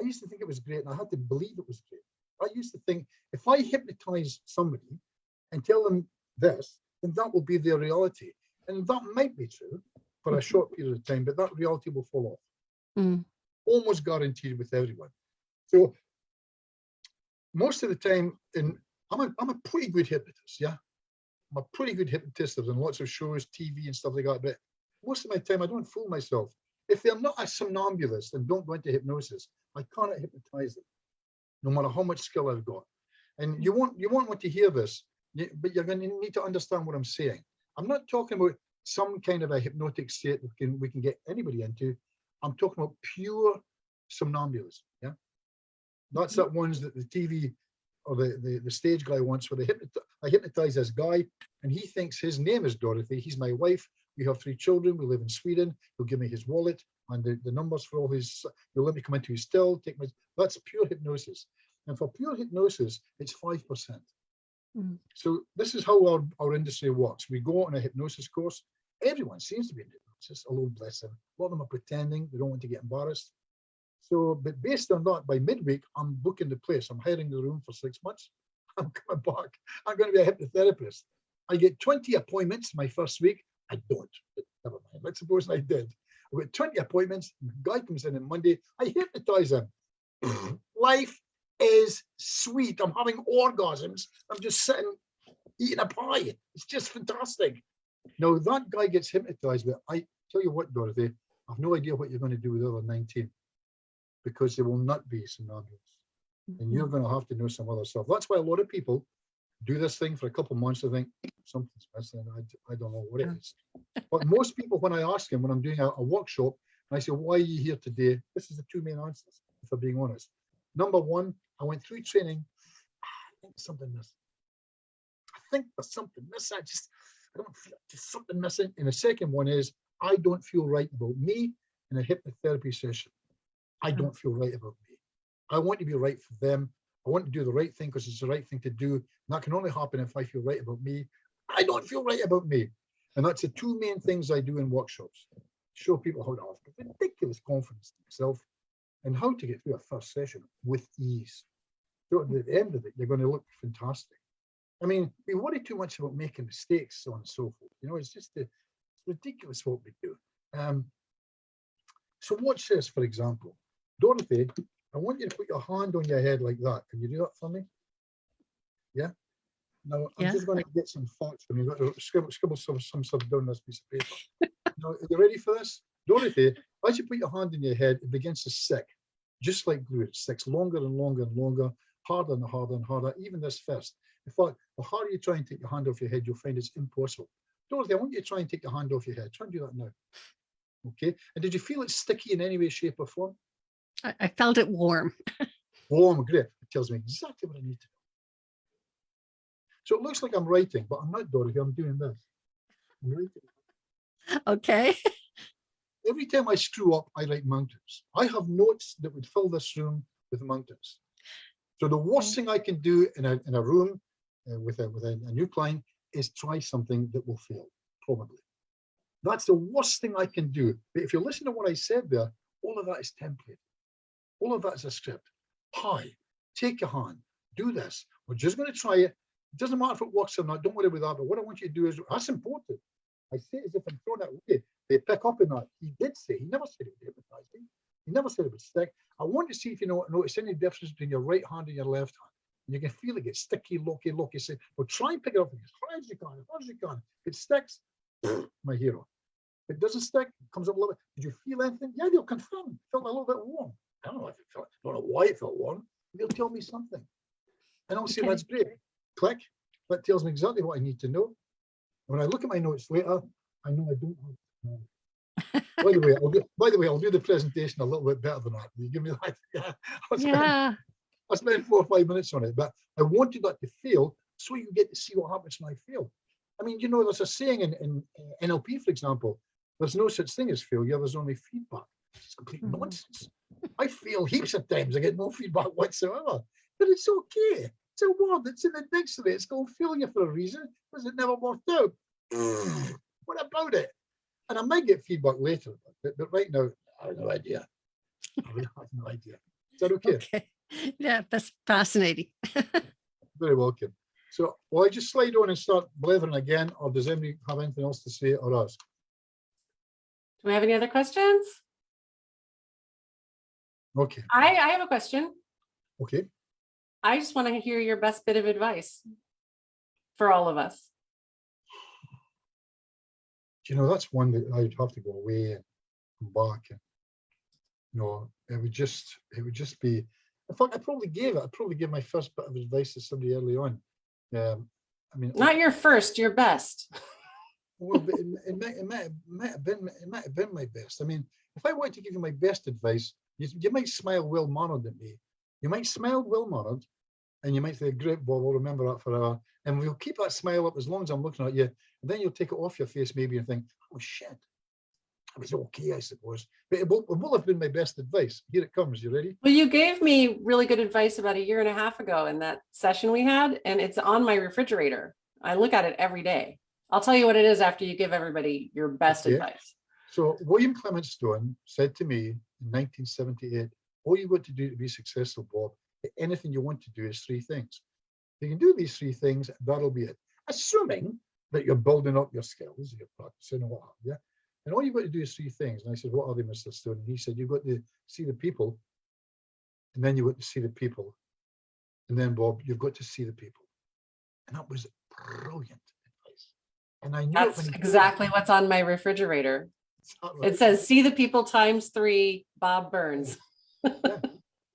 I used to think it was great, and I had to believe it was great. I used to think if I hypnotize somebody and tell them this, then that will be their reality. And that might be true for a short period of time, but that reality will fall off. Almost guaranteed with everyone. So most of the time, I'm a pretty good hypnotist, yeah? I'm a pretty good hypnotist. I've done lots of shows, TV and stuff like that, but most of my time I don't fool myself. If they're not a somnambulist and don't go into hypnosis, I cannot hypnotize them, no matter how much skill I've got. And you won't want to hear this, but you're going to need to understand what I'm saying. I'm not talking about some kind of a hypnotic state that we can get anybody into. I'm talking about pure somnambulism. Yeah, that's that ones that the TV or the stage guy wants, where I hypnotize this guy, and he thinks his name is Dorothy. He's my wife. We have 3 children. We live in Sweden. He'll give me his wallet and the numbers for all his. He'll let me come into his till. That's pure hypnosis. And for pure hypnosis, it's 5%. So this is how our industry works. We go on a hypnosis course. Everyone seems to be in hypnosis, although bless them, a lot of them are pretending. They don't want to get embarrassed. So, but based on that, by midweek, I'm booking the place. I'm hiring the room for 6 months. I'm coming back. I'm going to be a hypnotherapist. I get 20 appointments my first week. I don't, but never mind. Let's suppose I did. I got 20 appointments. The guy comes in on Monday. I hypnotize him. Life is sweet. I'm having orgasms. I'm just sitting eating a pie. It's just fantastic. Now that guy gets hypnotized, but I tell you what, Dorothy, I have no idea what you're going to do with the other 19, because they will not be somnambulists, and you're going to have to know some other stuff. That's why a lot of people do this thing for a couple of months. I think something's missing. I don't know what it is. But most people, when I ask them, when I'm doing a workshop, and I say, why are you here today? This is the 2 main answers, if I'm being honest. Number 1, I went through training. I think there's something missing. I think there's something missing. I don't feel just something missing. And the second one is, I don't feel right about me in a hypnotherapy session. I don't feel right about me. I want to be right for them. I want to do the right thing because it's the right thing to do. And that can only happen if I feel right about me. I don't feel right about me. And that's the 2 main things I do in workshops. Show people how to have ridiculous confidence in themselves and how to get through a first session with ease. So at the end of it, you're going to look fantastic. I mean, we worry too much about making mistakes, so on and so forth. You know, it's just it's ridiculous what we do. So watch this, for example. Dorothy, I want you to put your hand on your head like that. Can you do that for me? Yeah? Now, I'm just going to get some facts from you. You've got to scribble some stuff down this piece of paper. Now, are you ready for this? Dorothy, as you put your hand in your head, it begins to stick, just like glue. It sticks longer and longer and longer, harder and harder and harder, even this fist. In fact, the harder you try and take your hand off your head, you'll find it's impossible. Dorothy, I want you to try and take your hand off your head. Try and do that now. Okay. And did you feel it sticky in any way, shape, or form? I felt it warm. Warm, great. It tells me exactly what I need to know. So it looks like I'm writing, but I'm not, Dorothy. I'm doing this. I'm writing. Okay. Every time I screw up, I write mountains. I have notes that would fill this room with mountains. So the worst thing I can do in a room with a new client is try something that will fail, probably. That's the worst thing I can do. But if you listen to what I said there, all of that is template. All of that is a script. Hi, take your hand, do this. We're just going to try it. It doesn't matter if it works or not. Don't worry about that. But what I want you to do is, that's important. I say it as if I'm throwing it away. They pick up on that. He did say, he never said it would hypnotize me. He never said it would stick. I want to see if you notice any difference between your right hand and your left hand. And you can feel it get sticky, locky. Say, well, try and pick it up as hard as you can, as hard as you can. If it sticks, my hero. If it doesn't stick, it comes up a little bit. Did you feel anything? Yeah, they'll confirm. It felt a little bit warm. I don't know if it felt, I don't know why it felt warm. They'll tell me something. And I'll say, that's great. Click. That tells me exactly what I need to know. When I look at my notes later, I know I don't have to know. By the way, I'll do the presentation a little bit better than that. You give me that? Yeah. I spent 4 or 5 minutes on it, but I wanted that to fail so you get to see what happens when I fail. I mean, you know, there's a saying in NLP, for example, there's no such thing as failure, there's only feedback. It's complete nonsense. I fail heaps of times, I get no feedback whatsoever, but it's okay. It's a word, it's in the dictionary, it's called failure for a reason, because it never worked out. What about it? And I might get feedback later, but right now, I have no idea. I really have no idea. Is that okay? Okay. Yeah, that's fascinating. Very welcome. So will I just slide on and start blathering again, or does anybody have anything else to say or ask? Do we have any other questions? Okay. I have a question. Okay. I just want to hear your best bit of advice for all of us. you know, that's one that I'd have to go away and come back, and you know, it would just be. In fact, I'd probably give my first bit of advice to somebody early on. I mean, Not your first, your best. well, but it might have been my best. I mean, if I wanted to give you my best advice, you might smile well-mannered at me. You might smile well-mannered, and you might say, "Great, Bob, I'll remember that forever." And we'll keep that smile up as long as I'm looking at you. And then you'll take it off your face maybe and think, "Oh shit, it was okay, I suppose." But it will have been my best advice. Here it comes. You ready? Well, you gave me really good advice about a year and a half ago in that session we had, and it's on my refrigerator. I look at it every day. I'll tell you what it is after you give everybody your best Okay. advice. So William Clement Stone said to me in 1978, "All you've got to do to be successful, Bob, anything you want to do is three things. If you can do these three things, that'll be it. Assuming that you're building up your skills, you're practicing and what have you. And all you've got to do is three things." And I said, "What are they, Mr. Stone?" And he said, "You've got to see the people, and then you've got to see the people. And then, Bob, you've got to see the people." And that was brilliant advice. And I knew it That's when he exactly what's on my refrigerator. It says, "See the people ×3, Bob Burns." Yeah.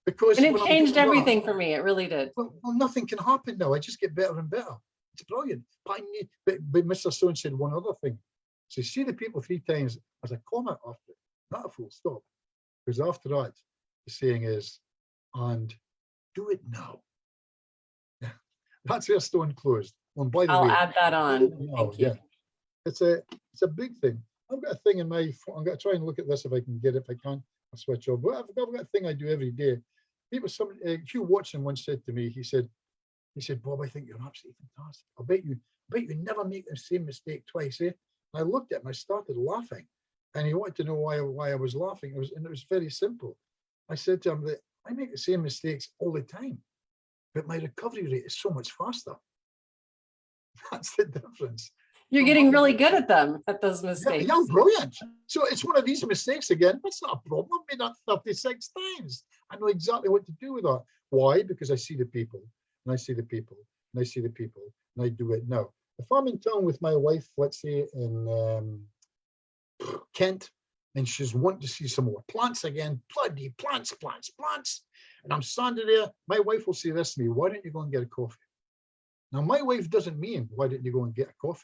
Because And it when I'm changed doing that, everything for me. It really did. well, nothing can happen now. I just get better and better. It's brilliant. But Mr. Stone said one other thing. So see the people three times as a comment after it, not a full stop. Because after that, the saying is, "and do it now." Yeah. That's where Stone closed. And by the I'll way, add that on. now, Thank you. yeah, it's a big thing. I've got a thing in my phone. I'm going to try and look at this if I can get it. If I can, I'll switch off. But I've got a thing I do every day. People, Hugh Watson once said to me, he said, "Bob, I think you're absolutely fantastic. I bet you never make the same mistake twice, eh?" And I looked at him, I started laughing. And he wanted to know why I was laughing. It was very simple. I said to him that I make the same mistakes all the time, but my recovery rate is so much faster. That's the difference. You're getting really good at them, at those mistakes. Yeah, brilliant. So it's one of these mistakes again. That's not a problem. I've made that 36 times. I know exactly what to do with that. Why? Because I see the people, and I see the people, and I see the people, and I do it now. If I'm in town with my wife, let's say in Kent, and she's wanting to see some more plants again, bloody plants, and I'm standing there, my wife will say this to me: "Why don't you go and get a coffee?" Now, my wife doesn't mean, "Why don't you go and get a coffee?"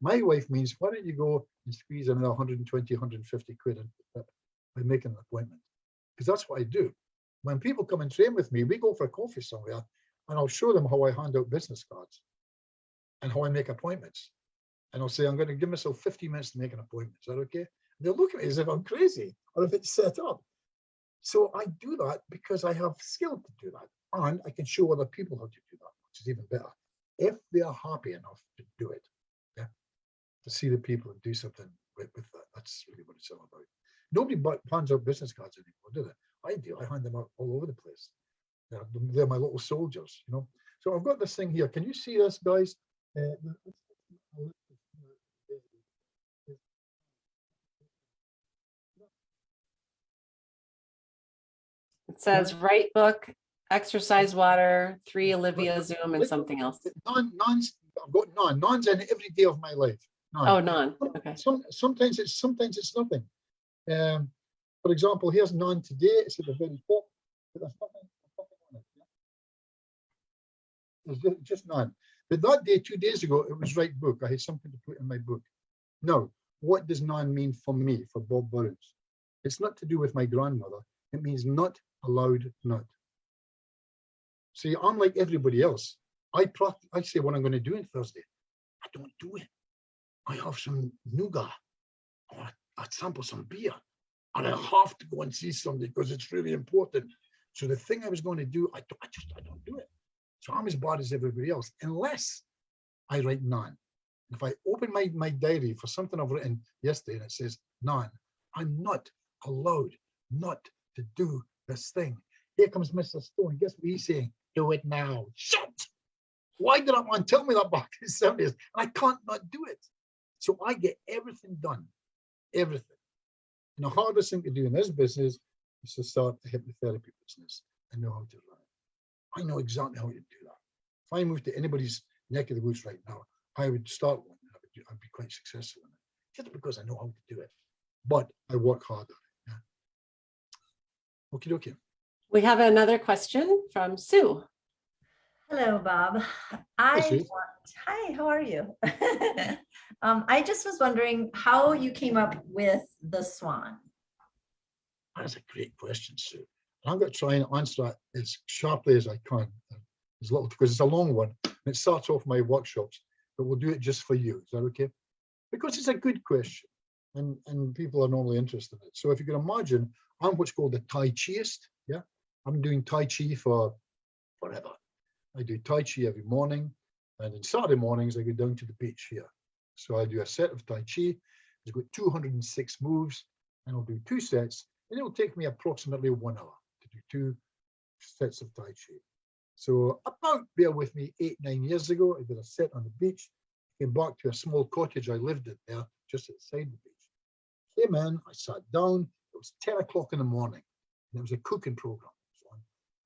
My wife means, "Why don't you go and squeeze another 120, 150 quid in by making an appointment?" Because that's what I do. When people come and train with me, we go for a coffee somewhere, and I'll show them how I hand out business cards and how I make appointments. And I'll say, "I'm going to give myself 50 minutes to make an appointment. Is that okay?" And they'll look at me as if I'm crazy or if it's set up. So I do that because I have skill to do that. And I can show other people how to do that, which is even better. If they are happy enough to do it, yeah, to see the people and do something with that. That's really what it's all about. Nobody hands out business cards anymore, do they? I do. I hand them out all over the place. They're my little soldiers, you know. So I've got this thing here. Can you see this, guys? It says write book, exercise water, 3 Olivia Zoom, and something else. I've got none. None's in every day of my life. None. Oh, none. Okay. Sometimes it's nothing. For example, here's none today. It's at the very top, but there's nothing on it. There's just none. But that day, 2 days ago, it was right book. I had something to put in my book. Now, what does none mean for me, for Bob Burns? It's not to do with my grandmother. It means not allowed not. See, I'm like everybody else. I say what I'm going to do on Thursday. I don't do it. I have some nougat, or I sample some beer, and I have to go and see somebody because it's really important. So the thing I was going to do, I don't do it. So I'm as bad as everybody else, unless I write none. If I open my diary for something I've written yesterday and it says none, I'm not allowed not to do this thing. Here comes Mr. Stone. Guess what he's saying? Do it now. Shut! Why did that man tell me that back in the 70s? And I can't not do it. So I get everything done. Everything. And the hardest thing to do in this business is to start the hypnotherapy business and know how to run it. I know exactly how to do that. If I moved to anybody's neck of the woods right now, I would start one and I'd be quite successful in it. just because I know how to do it. But I work hard at it. Yeah. Okie dokie. We have another question from Sue. Hello, Bob. Sue. Hi, how are you? I just was wondering how you came up with the swan. That's a great question, Sue. I'm going to try and answer that as sharply as I can. It's little because it's a long one. And it starts off my workshops, but we'll do it just for you. Is that okay? Because it's a good question, and people are normally interested in it. So if you can imagine, I'm what's called a Tai Chiist. Yeah, I'm doing Tai Chi for forever. I do Tai Chi every morning, and on Saturday mornings I go down to the beach here. So I do a set of Tai Chi. It's got 206 moves, and I'll do 2 sets, and it'll take me approximately 1 hour to do 2 sets of Tai Chi. So about, bear with me, 8-9 years ago, I did a set on the beach, came back to a small cottage I lived in there, just outside the beach. Came in, I sat down, it was 10 o'clock in the morning, and there was a cooking program.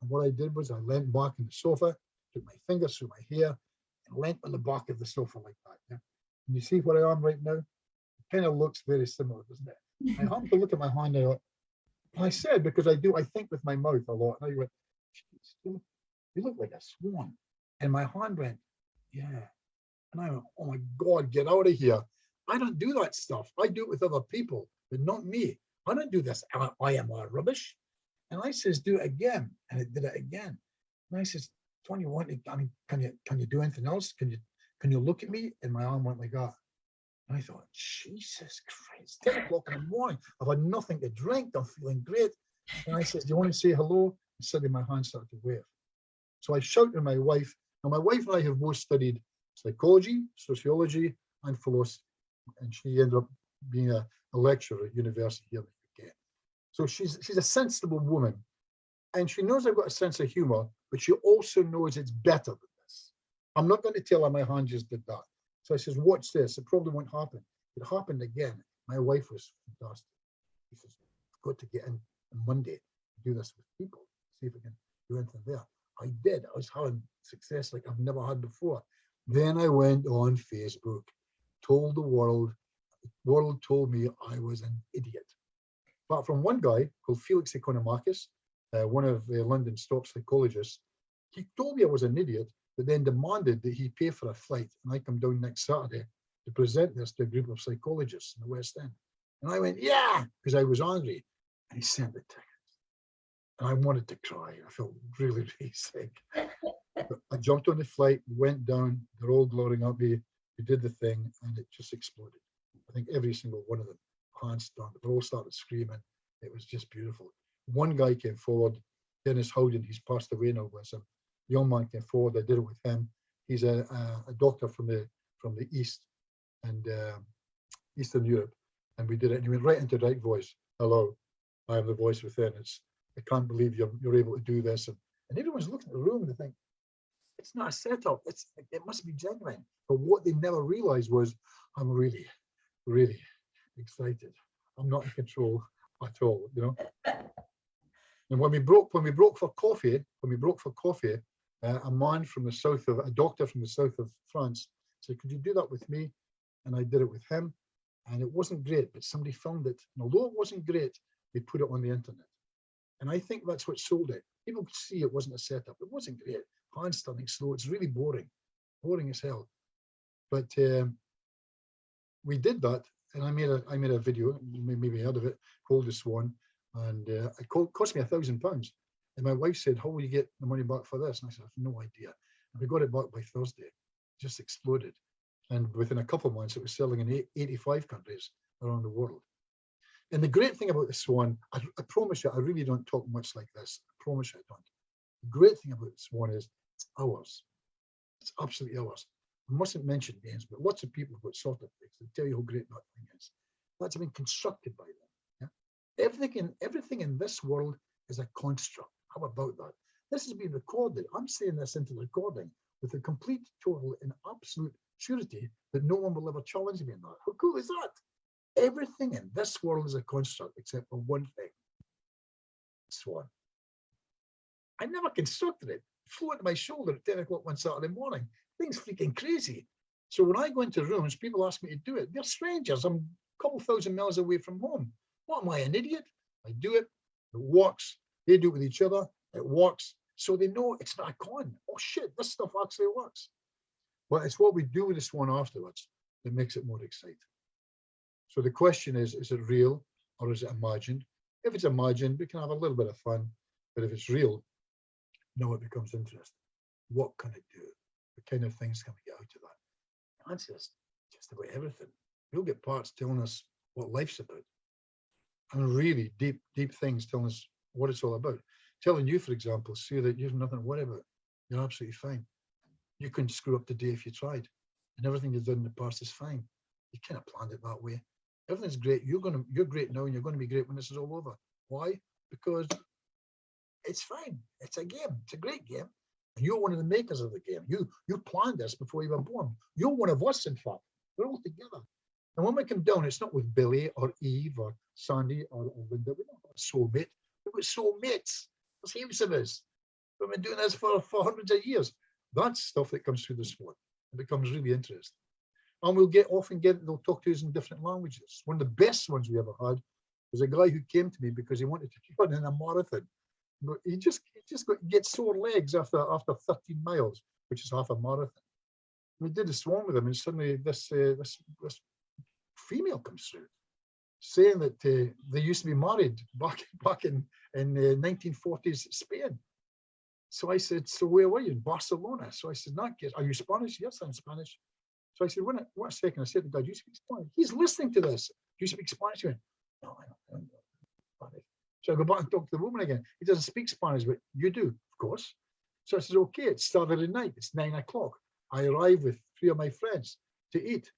And what I did was I leant back in the sofa, took my fingers through my hair, and leant on the back of the sofa like that. Yeah? And you see where I am right now? It kind of looks very similar, doesn't it? I happened to look at my hand and I said, because I think with my mouth a lot, and I went, you look like a swan. And my hand went, yeah. And I went, oh my God, get out of here. I don't do that stuff. I do it with other people, but not me. I don't do this. I am rubbish. And I says, do it again. And it did it again. And I says, Tony, can you do anything else? Can you look at me? And my arm went like that. And I thought, Jesus Christ, 10 o'clock in the morning. I've had nothing to drink. I'm feeling great. And I says, do you want to say hello? And suddenly my hand started to wave. So I shouted to my wife. Now my wife and I have both studied psychology, sociology, and philosophy. And she ended up being a lecturer at university here in the UK. So she's a sensible woman. And she knows I've got a sense of humor, but she also knows it's better than this. I'm not going to tell her my hand just did that. So I says, watch this. It probably won't happen. It happened again. My wife was fantastic. She says, I've got to get in on Monday and do this with people, see if I can do anything there. I did. I was having success like I've never had before. Then I went on Facebook, told the world told me I was an idiot. But from one guy called Felix Economachus, one of the London's top psychologists, he told me I was an idiot, but then demanded that he pay for a flight and I come down next Saturday to present this to a group of psychologists in the West End. And I went, yeah, because I was angry. And he sent the tickets. And I wanted to cry. I felt really, really sick. But I jumped on the flight, went down, they're all gloating at me. We did the thing and it just exploded. I think every single one of them, hands down, they all started screaming. It was just beautiful. One guy came forward, Dennis Howden, he's passed away now, bless him. Young man came forward, I did it with him. He's a doctor from the East and Eastern Europe. And we did it and he went right into right voice. Hello, I am the voice within. I can't believe you're able to do this. And everyone's looking at the room and they think, it's not a setup, it must be genuine. But what they never realized was, I'm really, really excited. I'm not in control at all, you know. And when we broke for coffee, a man from the south of, a doctor from the south of France said, could you do that with me? And I did it with him. And it wasn't great, but somebody filmed it. And although it wasn't great, they put it on the internet. And I think that's what sold it. People could see it wasn't a setup. It wasn't great. Hand standing slow. It's really boring as hell. But we did that, and I made a video. You maybe heard of it, called The Swan, and it cost me £1,000. And my wife said, "How will you get the money back for this?" And I said, "I have no idea." And we got it back by Thursday. It just exploded, and within a couple of months, it was selling in 85 countries around the world. And the great thing about The Swan, I promise you, I really don't talk much like this. I promise you I don't. The great thing about The Swan is it's ours. It's absolutely ours. I mustn't mention names, but lots of people have got sort of things that tell you how great that thing is. That's been constructed by them. Yeah? Everything in this world is a construct. How about that? This has been recorded. I'm saying this into the recording with a complete, total, and absolute surety that no one will ever challenge me on that. How cool is that? Everything in this world is a construct except for one thing. Swan. I never constructed it. It flew into my shoulder at 10 o'clock one Saturday morning. Things freaking crazy. So when I go into rooms, people ask me to do it. They're strangers. I'm couple thousand miles away from home. What am I, an idiot? I do it. It works. They do it with each other. It works. So they know it's not a con. Oh shit, this stuff actually works. But it's what we do with the swan afterwards that makes it more exciting. So the question is it real or is it imagined? If it's imagined, we can have a little bit of fun. But if it's real, now it becomes interesting. What can it do? What kind of things can we get out of that? The answer is just about everything. We'll get parts telling us what life's about. And really deep, deep things telling us what it's all about. Telling you, for example, see that you have nothing to worry about. You're absolutely fine. You couldn't screw up today if you tried. And everything you've done in the past is fine. You kind of planned it that way. Everything's great. You're great now, and you're going to be great when this is all over. Why? Because it's fine. It's a game. It's a great game. And you're one of the makers of the game. You planned this before you were born. You're one of us, in fact. We're all together. And when we come down, it's not with Billy or Eve or Sandy or Linda. We don't have a soulmate. We've got soulmates. There's heaps of us. We've been doing this for hundreds of years. That's stuff that comes through the swan. It becomes really interesting. And they'll talk to us in different languages. One of the best ones we ever had was a guy who came to me because he wanted to run in a marathon. But he just gets sore legs after 13 miles, which is half a marathon. We did a swan with him, and suddenly this female comes through, saying that they used to be married back in 1940s Spain. So I said, so where were you? In Barcelona. So I said, are you Spanish? Yes, I'm Spanish. So I said, wait a second. I said to the guy, do you speak Spanish? He's listening to this. Do you speak Spanish? He went, no, I don't Spanish. So I go back and talk to the woman again. He doesn't speak Spanish, but you do, of course. So I said, okay, it's Saturday night. It's 9 o'clock. I arrive with 3 of my friends to eat.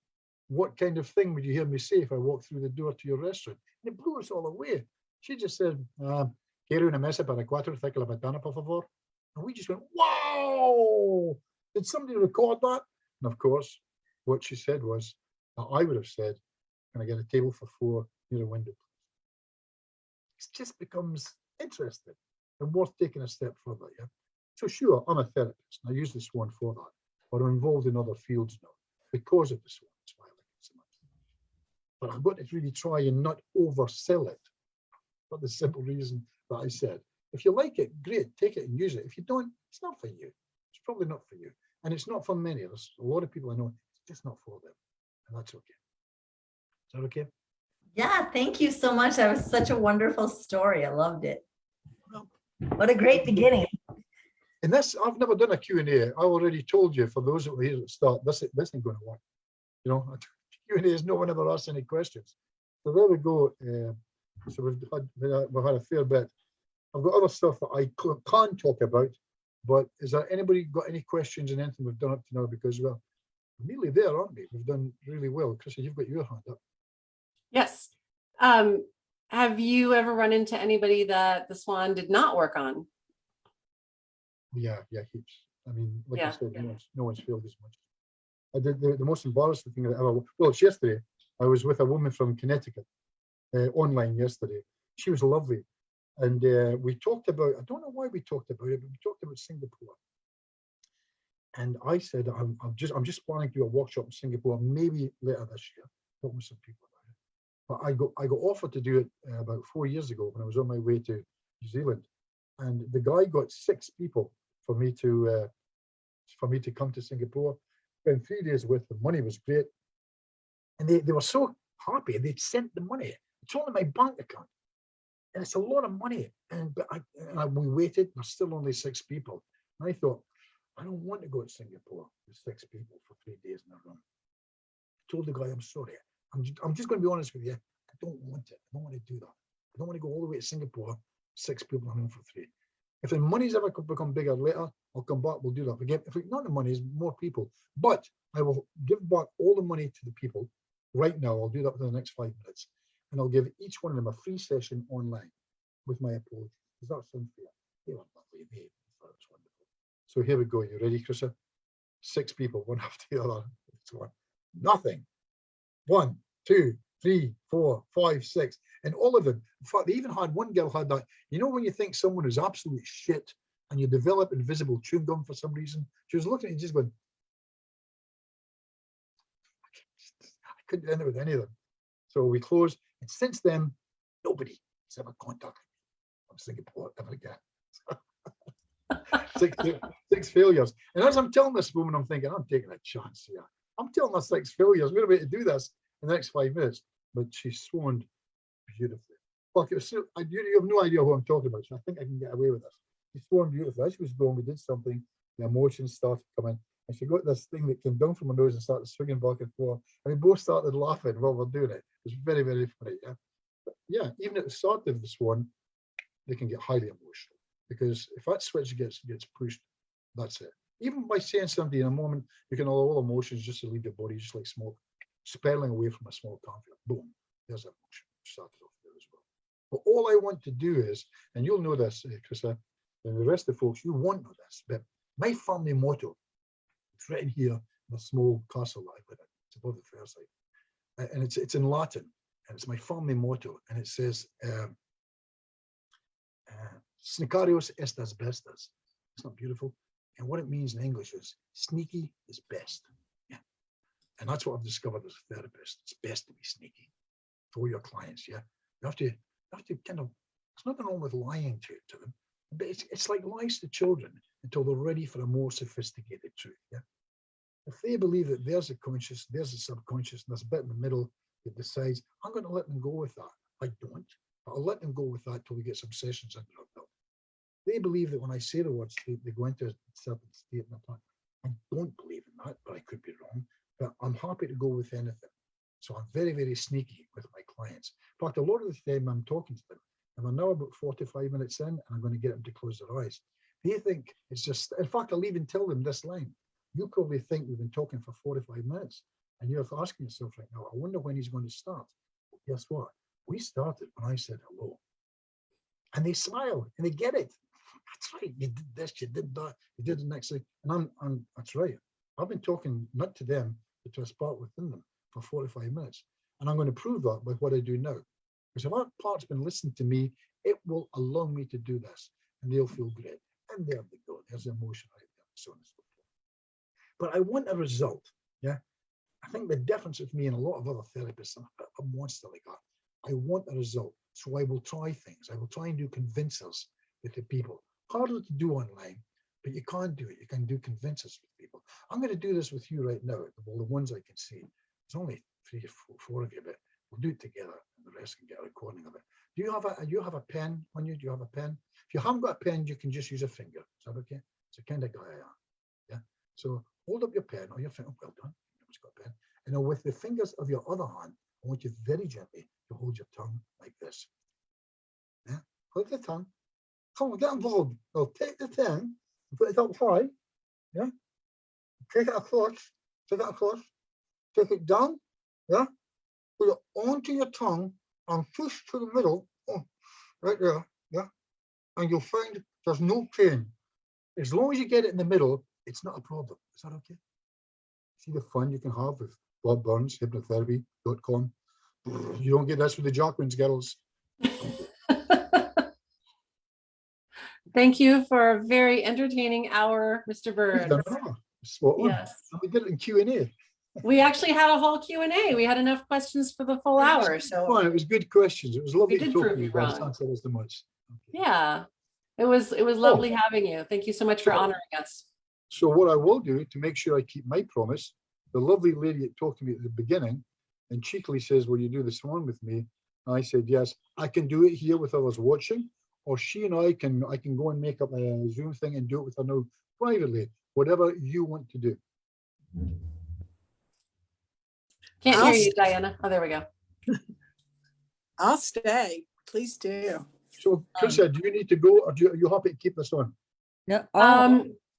What kind of thing would you hear me say if I walked through the door to your restaurant? And it blew us all away. She just said, quiero una mesa para cuatro, cerca la ventana, por favor. And we just went, wow! Did somebody record that? And of course, what she said was, I would have said, can I get a table for 4 near a window? It just becomes interesting and worth taking a step further, yeah? So sure, I'm a therapist, and I use the swan for that, but I'm involved in other fields now because of the swan. That's why I like it so much. But I've got to really try and not oversell it for the simple reason that I said. If you like it, great, take it and use it. If you don't, it's not for you. It's probably not for you. And it's not for many of us. A lot of people I know, it's just not for them. And that's okay. Is that okay? Yeah, thank you so much. That was such a wonderful story. I loved it. Well, what a great beginning. And this, I've never done a Q&A. I already told you, for those that were here at the start, this ain't going to work. You know, Q&A is no one ever asks any questions. So there we go. So we've had a fair bit. I've got other stuff that I can't talk about, but is there anybody got any questions on anything we've done up to now? Because we're nearly there, aren't we? We've done really well. Chrissy, you've got your hand up. Yes. Have you ever run into anybody that the swan did not work on? Yeah, heaps. I mean, like I said, yeah. no one's failed as much. I did the most embarrassing thing that ever. Well, it's yesterday. I was with a woman from Connecticut online yesterday. She was lovely. And we talked about, I don't know why we talked about it, but we talked about Singapore. And I said, I'm just planning to do a workshop in Singapore, maybe later this year. Talk with some people about it. But I got offered to do it about 4 years ago when I was on my way to New Zealand. And the guy got 6 people for me to come to Singapore. Spent 3 days with them. Money was great. And they were so happy. They'd sent the money. It's all in my bank account. And it's a lot of money. But we waited. There's still only 6 people. And I thought, I don't want to go to Singapore with 6 people for 3 days in a row. I told the guy, I'm sorry. I'm just going to be honest with you. I don't want it. I don't want to do that. I don't want to go all the way to Singapore, 6 people in a room for 3. If the money's ever become bigger later, I'll come back. We'll do that. Again, if it's not the money, it's more people. But I will give back all the money to the people right now. I'll do that within the next 5 minutes. And I'll give each one of them a free session online with my apology. Does that sound fair? They were lovely. They thought it was wonderful. So here we go. You ready, Chrissa? 6 people, one after the other. Nothing. 1, 2, 3, 4, 5, 6. And all of them, in fact, they even had one girl had that. You know when you think someone is absolute shit and you develop invisible chewing gum for some reason? She was looking at it and just going, I couldn't end it with any of them. So we closed, and since then, nobody has ever contacted me from Singapore ever again. six failures. And as I'm telling this woman, I'm thinking, I'm taking a chance here. I'm telling her 6 failures. We're about to do this in the next 5 minutes. But she sworn beautifully. Look, it was so, you have no idea what I'm talking about, so I think I can get away with this. She sworn beautifully. As she was going, we did something, the emotions started coming, and she got this thing that came down from her nose and started swinging back and forth. And we both started laughing while we're doing it. It was very, very funny. Yeah, but yeah, even at the start of the swan, they can get highly emotional, because if that switch gets pushed, that's it. Even by saying something in a moment, you can allow all emotions just to leave your body, just like smoke, spelling away from a small conflict. Boom, there's that emotion started off there as well. But all I want to do is, and you'll know this, Chrissa, and the rest of the folks, you won't know this, but my family motto, it's written here in a small castle that I put in. It's above the fireside, and it's in Latin, and it's my family motto, and it says, "Snicarius est bestas." It's not beautiful, and what it means in English is sneaky is best. Yeah, and that's what I've discovered as a therapist. It's best to be sneaky for your clients. Yeah, you have to kind of. There's nothing wrong with lying to them, but it's like lies to children until they're ready for a more sophisticated truth. Yeah, if they believe that there's a conscious, there's a subconscious, and there's a bit in the middle that decides, I'm going to let them go with that. I don't. But I'll let them go with that till we get some sessions under our belt. They believe that when I say the word sleep, they go into a certain state in the time. I don't believe in that, but I could be wrong. But I'm happy to go with anything. So I'm very, very sneaky with my clients. In fact, a lot of the time I'm talking to them, and we're now about 45 minutes in, and I'm going to get them to close their eyes. They think it's just, in fact, I'll even tell them this line. You probably think we've been talking for 45 minutes, and you're asking yourself right now, I wonder when he's going to start. Well, guess what? We started when I said hello. And they smile and they get it. That's right. You did this, you did that, you did the next thing. And I'm that's right. I've been talking not to them, but to a spark within them for 45 minutes. And I'm going to prove that by what I do now. Because if that part's been listening to me, it will allow me to do this. And they'll feel great. And there they go. There's the emotion right there, so on and so forth. But I want a result. Yeah. I think the difference with me and a lot of other therapists, I'm a monster like that. I want a result. So I will try things. I will try and do convincers with the people. Harder to do online, but you can't do it. You can do convincers with people. I'm going to do this with you right now. Well, the ones I can see. There's only 3 or 4 of you, but we'll do it together and the rest can get a recording of it. Do you have a pen on you? Do you have a pen? If you haven't got a pen, you can just use a finger. Is that okay? It's the kind of guy I am. Yeah. So hold up your pen or your finger. Well done. You've got a pen. And now with the fingers of your other hand, I want you very gently to hold your tongue like this. Yeah, hold the tongue. Come on, get involved. I'll take the tongue and put it up high. Yeah, take it across. Take it across. Take it down. Yeah, put it onto your tongue and push to the middle. Oh, right there. Yeah, and you'll find there's no pain. As long as you get it in the middle, it's not a problem. Is that okay? See the fun you can have with Bob Burns, hypnotherapy.com. You don't get this with the Jacqueline's girls. Thank you for a very entertaining hour, Mr. Burns. Spot on. Yes. We did it in Q&A. We actually had a whole Q&A. We had enough questions for the full hour. So fun. It was good questions. It was lovely we to did talk to prove you you guys. wrong. Thanks ever so much. Okay. Yeah, it was lovely having you. Thank you so much for honoring us. So what I will do to make sure I keep my promise, the lovely lady that talked to me at the beginning and cheekily says, will you do this one with me? And I said, yes, I can do it here with others watching, or she and I can go and make up a Zoom thing and do it with her now privately, whatever you want to do. Can't hear you, Diana. Oh, there we go. I'll stay. Please do. So, Chrissa, do you need to go, or are you happy to keep this on? No.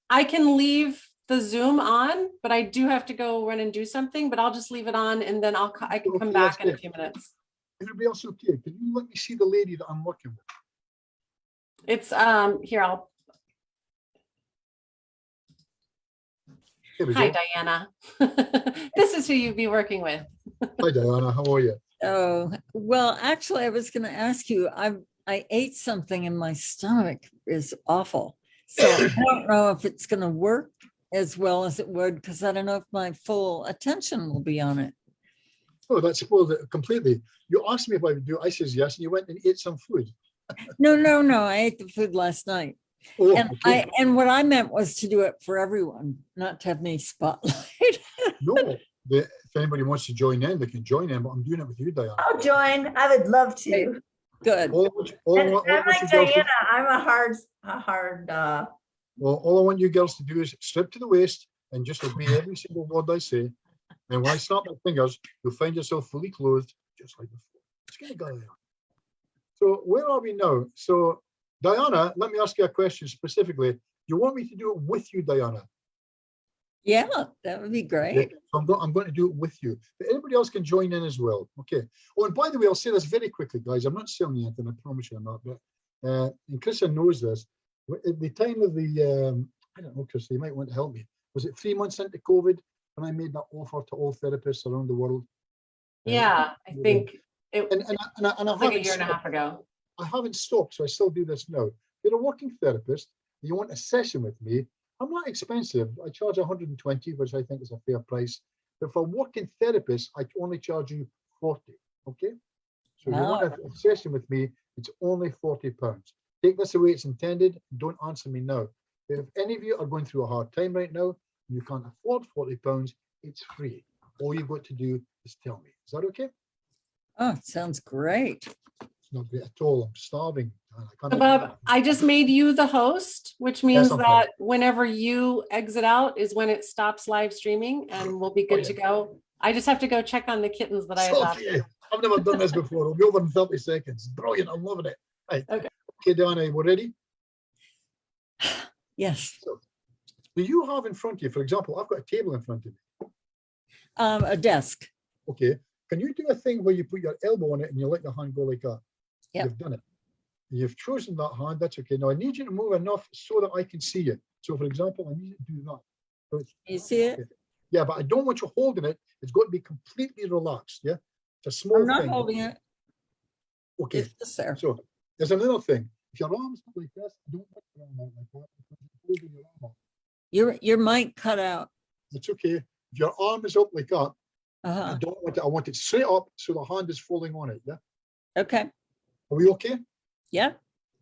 I can leave the Zoom on, but I do have to go run and do something, but I'll just leave it on and then I can come back in a few minutes. Everybody else okay? Can you let me see the lady that I'm working with? It's here, Hi, Diana. This is who you'd be working with. Hi, Diana. How are you? Oh, well, actually, I was going to ask you, I ate something and my stomach is awful. So I don't know if it's going to work as well as it would, because I don't know if my full attention will be on it. Oh, that spoiled it completely. You asked me if I would do it. I says yes, and you went and ate some food. No, I ate the food last night. Oh, And okay. and what I meant was to do it for everyone, not to have any spotlight. No, if anybody wants to join in, they can join in, but I'm doing it with you, Diana. I'll join. I would love to. Good. All And I I'm want you like girls to, Diana, I'm a hard, well, all I want you girls to do is strip to the waist and just obey every single word I say. And when I snap my fingers, you'll find yourself fully clothed, just like before. It's gonna go there. So where are we now? So Diana, let me ask you a question specifically. You want me to do it with you, Diana? Yeah, that would be great. Okay, so I'm going to do it with you. But anybody else can join in as well. Okay. Oh, and by the way, I'll say this very quickly, guys. I'm not selling you anything, I promise you I'm not. But and Krista knows this. At the time of the, I don't know, Krista, you might want to help me. Was it 3 months into COVID when I made that offer to all therapists around the world? Yeah, I think it And I was like a haven't year and a half stopped. ago. I haven't stopped, so I still do this now. You're a working therapist, you want a session with me. I'm not expensive. I charge 120, which I think is a fair price. But for working therapists, I only charge you 40. Okay? So if you want a session with me, it's only £40. Take this the way it's intended. Don't answer me now. If any of you are going through a hard time right now, and you can't afford £40, it's free. All you've got to do is tell me. Is that okay? Oh, sounds great. It's not great at all. I'm starving. I can't So Bob, I just made you the host, which means I'm that whenever you exit out is when it stops live streaming and we'll be good to go. I just have to go check on the kittens that I It's adopted. okay. I've never done this before. It'll be over in 30 seconds. Brilliant. I'm loving it. Right. Okay. Okay, Diana, we're ready? Yes. So, do you have in front of you, for example, I've got a table in front of me. A desk. Okay. Can you do a thing where you put your elbow on it and you let your hand go like that? Yep. You've done it. You've chosen that hand. That's okay. Now I need you to move enough so that I can see you. So for example, I need you to do that. So You see it? okay. Yeah, but I don't want you holding it. It's got to be completely relaxed. Yeah. It's a small I'm not thing. holding it. Okay. It's just there. So there's another thing. If your arms are like this, don't put your arm out like that because you're holding your arm up. Your mic cut out. It's okay. If your arm is up like that, I Uh-huh. don't want it. I want it straight up so the hand is falling on it. Yeah. Okay. Are we okay? Yeah.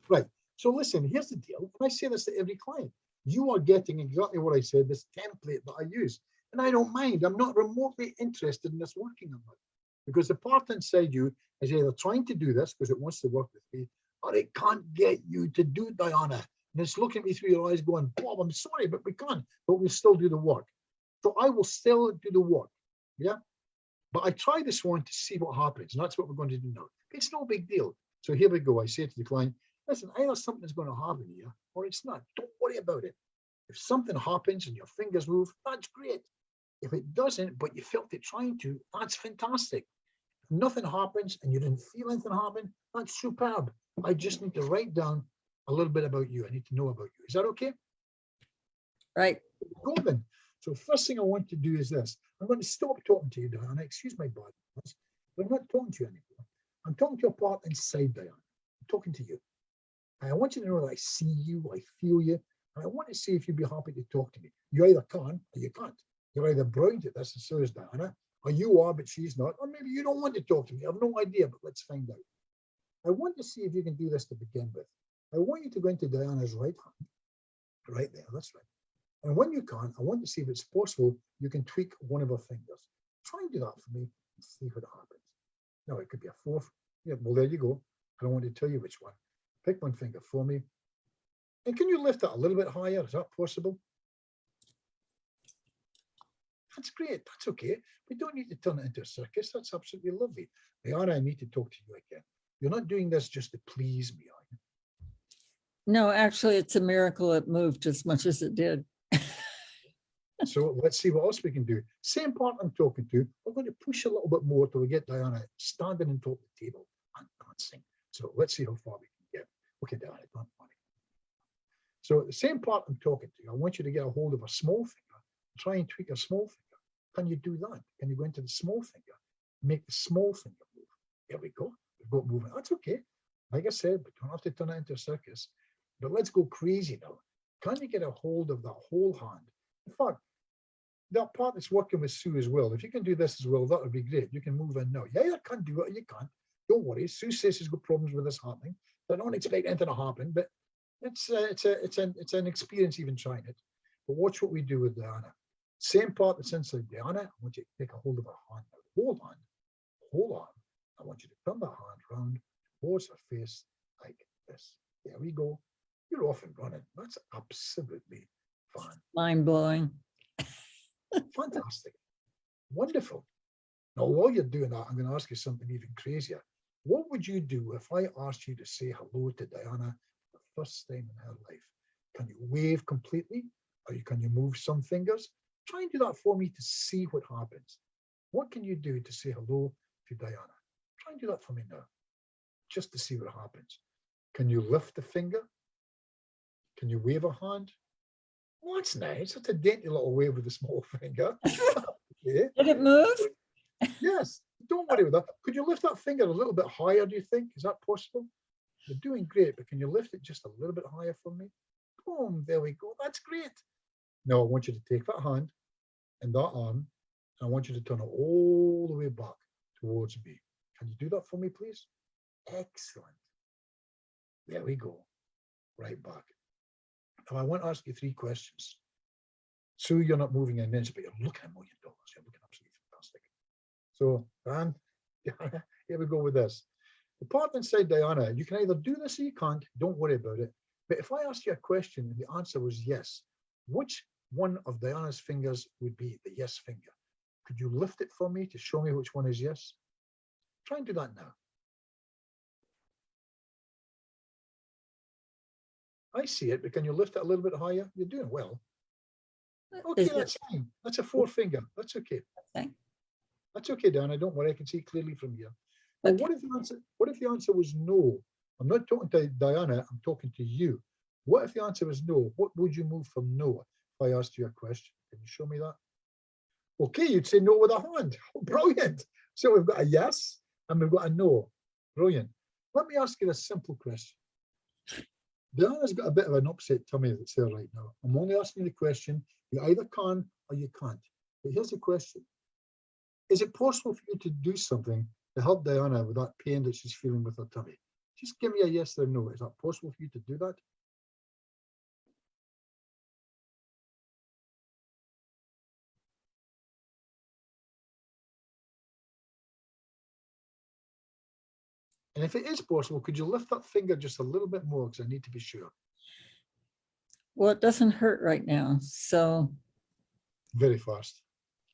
Right. So listen, here's the deal. And I say this to every client. You are getting exactly what I said, this template that I use. And I don't mind. I'm not remotely interested in this working on it. Because the part inside you is either trying to do this because it wants to work with me, or it can't get you to do it, Diana. And it's looking at me through your eyes going, Bob, I'm sorry, but we can't. But we'll still do the work. So I will still do the work. Yeah. But I try this one to see what happens. And that's what we're going to do now. It's no big deal. So here we go. I say to the client, listen, either something's going to happen here or it's not. Don't worry about it. If something happens and your fingers move, that's great. If it doesn't, but you felt it trying to, that's fantastic. If nothing happens and you didn't feel anything happen, that's superb. I just need to write down a little bit about you. I need to know about you. Is that okay? Right. Go then. So first thing I want to do is this. I'm going to stop talking to you, Diana. Excuse my bad, but I'm not talking to you anymore. I'm talking to a part inside Diana. I'm talking to you. And I want you to know that I see you, I feel you, and I want to see if you'd be happy to talk to me. You either can or you can't. You're either brilliant at this, and so is Diana, or you are, but she's not, or maybe you don't want to talk to me. I have no idea, but let's find out. I want to see if you can do this to begin with. I want you to go into Diana's right hand, right there, that's right. And when you can, I want to see if it's possible you can tweak one of her fingers. Try and do that for me and see what happens. Now, it could be a fourth. Yeah, well, there you go. I don't want to tell you which one. Pick one finger for me. And can you lift that a little bit higher? Is that possible? That's great. That's okay. We don't need to turn it into a circus. That's absolutely lovely. Diana, I need to talk to you again. You're not doing this just to please me, are you? No, actually, it's a miracle it moved as much as it did. So let's see what else we can do. Same part I'm talking to. We're going to push a little bit more till we get Diana standing on top of the table and dancing. So let's see how far we can get. Okay, Diana, don't worry. So the same part I'm talking to, I want you to get a hold of a small finger. Try and tweak a small finger. Can you do that? Can you go into the small finger? Make the small finger move. There we go. We've got movement. That's okay. Like I said, we don't have to turn it into a circus. But let's go crazy now. Can you get a hold of that whole hand? In fact, that part that's working with Sue as well. If you can do this as well, that would be great. You can move in now. Yeah, you can do it. You can't. Don't worry. Sue says she's got problems with this happening. I don't expect anything to happen, but it's an experience even trying it. But watch what we do with Diana. Same part that's inside Diana. I want you to take a hold of her hand. Hold on. Hold on. I want you to turn the hand round towards her face like this. There we go. You're off and running. That's absolutely fine. Mind blowing. Fantastic. Wonderful. Now, while you're doing that, I'm going to ask you something even crazier. What would you do if I asked you to say hello to Diana for the first time in her life? Can you wave completely? Or can you move some fingers? Try and do that for me to see what happens. What can you do to say hello to Diana? Try and do that for me now, just to see what happens. Can you lift a finger? Can you wave a hand? Oh, that's nice. That's a dainty little wave with a small finger. Okay. Did it move? Yes, don't worry about that. Could you lift that finger a little bit higher, do you think? Is that possible? You're doing great, but can you lift it just a little bit higher for me? Boom, there we go. That's great. Now I want you to take that hand and that arm, and I want you to turn it all the way back towards me. Can you do that for me, please? Excellent. There we go. Right back. Now I want to ask you 3 questions. Sue, you're not moving an inch, but you're looking at $1 million. You're looking absolutely fantastic. So, and here we go with this. The part inside Diana, you can either do this or you can't. Don't worry about it. But if I asked you a question and the answer was yes, which one of Diana's fingers would be the yes finger? Could you lift it for me to show me which one is yes? Try and do that now. I see it, but can you lift it a little bit higher? You're doing well. Okay, that's fine. That's a 4 finger. That's okay. Okay. That's okay, Diana. Don't worry. I can see clearly from here. But what if the answer was no? I'm not talking to Diana. I'm talking to you. What if the answer was no? What would you move from no if I asked you a question? Can you show me that? Okay, you'd say no with a hand. Oh, brilliant. So we've got a yes and we've got a no. Brilliant. Let me ask you a simple question. Diana's got a bit of an upset tummy that's there right now. I'm only asking you the question. You either can or you can't. But here's the question. Is it possible for you to do something to help Diana with that pain that she's feeling with her tummy? Just give me a yes or no. Is that possible for you to do that? And if it is possible, could you lift that finger just a little bit more, because I need to be sure. Well, it doesn't hurt right now, so. Very fast.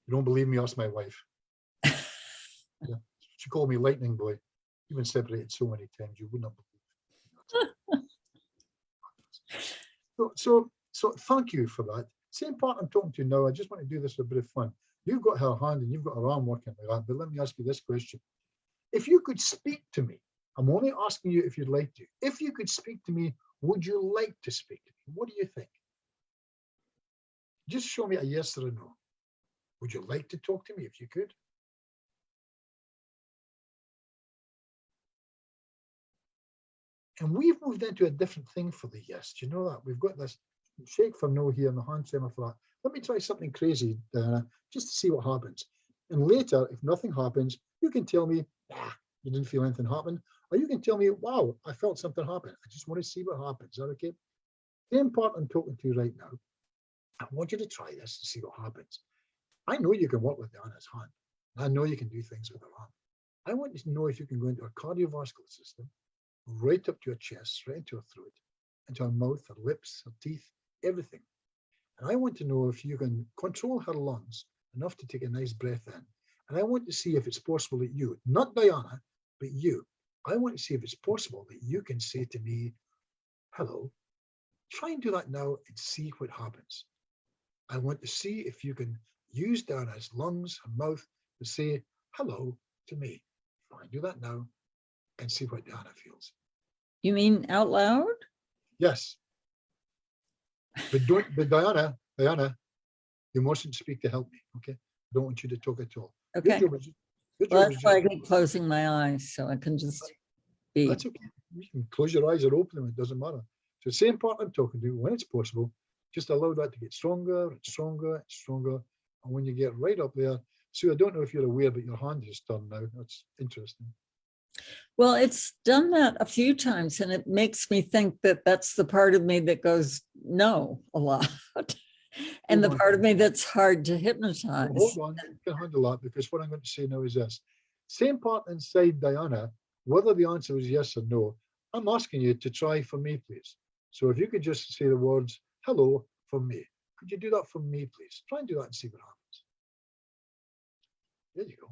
You don't believe me? Ask my wife. Yeah. She called me lightning boy. You've been separated so many times, you would not believe. So thank you for that. Same part I'm talking to now. I just want to do this for a bit of fun. You've got her hand and you've got her arm working like that, but let me ask you this question. If you could speak to me, I'm only asking you if you'd like to. If you could speak to me, would you like to speak to me? What do you think? Just show me a yes or a no. Would you like to talk to me if you could? And we've moved into a different thing for the yes. Do you know that? We've got this shake for no here and the hand tremor for that. Let me try something crazy, Diana, just to see what happens. And later, if nothing happens, you can tell me, you didn't feel anything happen. Or you can tell me, wow, I felt something happen. I just want to see what happens. Is that okay? Same part I'm talking to you right now. I want you to try this and see what happens. I know you can work with Diana's hand. I know you can do things with her hand. I want you to know if you can go into her cardiovascular system, right up to her chest, right into her throat, into her mouth, her lips, her teeth, everything. And I want to know if you can control her lungs enough to take a nice breath in. And I want to see if it's possible that you, not Diana, but you, I want to see if it's possible that you can say to me, hello. Try and do that now and see what happens. I want to see if you can use Diana's lungs and mouth to say hello to me. Try and do that now and see what Diana feels. You mean out loud? Yes. But Diana, you mustn't speak to help me, okay? I don't want you to talk at all. Okay. Well, that's why I keep closing my eyes, so I can just be. That's okay. You can close your eyes or open them, it doesn't matter. So same part I'm talking to, when it's possible, just allow that to get stronger and stronger and stronger. And when you get right up there, Sue, I don't know if you're aware, but your hand is turned now. That's interesting. Well, it's done that a few times, and it makes me think that that's the part of me that goes no a lot. And the Hold on. part of me that's hard to Well, hypnotize. hold on, you can handle that, because what I'm going to say now is this. Same part inside Diana, whether the answer is yes or no, I'm asking you to try for me, please. So if you could just say the words, hello, for me. Could you do that for me, please? Try and do that and see what happens. There you go.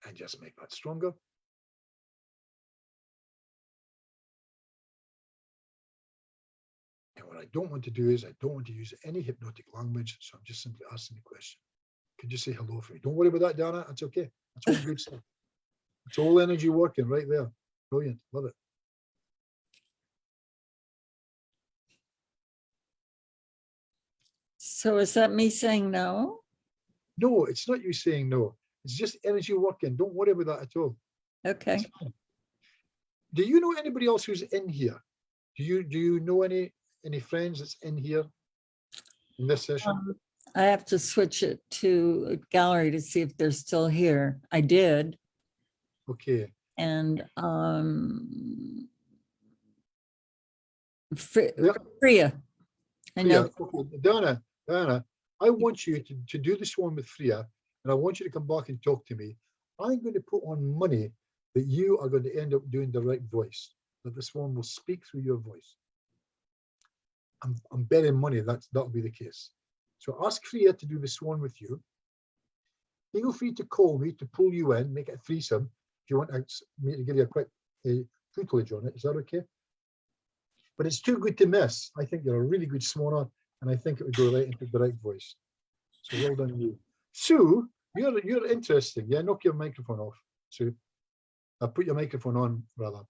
And just make that stronger. And what I don't want to do is I don't want to use any hypnotic language. So I'm just simply asking the question. Could you say hello for me? Don't worry about that, Dana. That's okay. That's all good stuff. It's all energy working right there. Brilliant. Love it. So is that me saying no? No, it's not you saying no. It's just energy working. Don't worry about that at all. Okay. It's fine. Do you know anybody else who's in here? Do you know any friends that's in here in this session? I have to switch it to a gallery to see if they're still here. I did. Okay. And Yeah. Freya. I know. Freya, okay. Dana, I want you to do this one with Freya, and I want you to come back and talk to me. I'm going to put on money that you are going to end up doing direct voice, that this one will speak through your voice. I'm betting money that'll be the case. So ask Freya to do this one with you. Feel free to call me to pull you in, make it a threesome. If you want me to give you a quick tutelage on it, is that okay? But it's too good to miss. I think you're a really good swanner, and I think it would go right into direct voice. So well done you. Sue, you're interesting. Yeah, knock your microphone off, Sue. Put your microphone on, rather.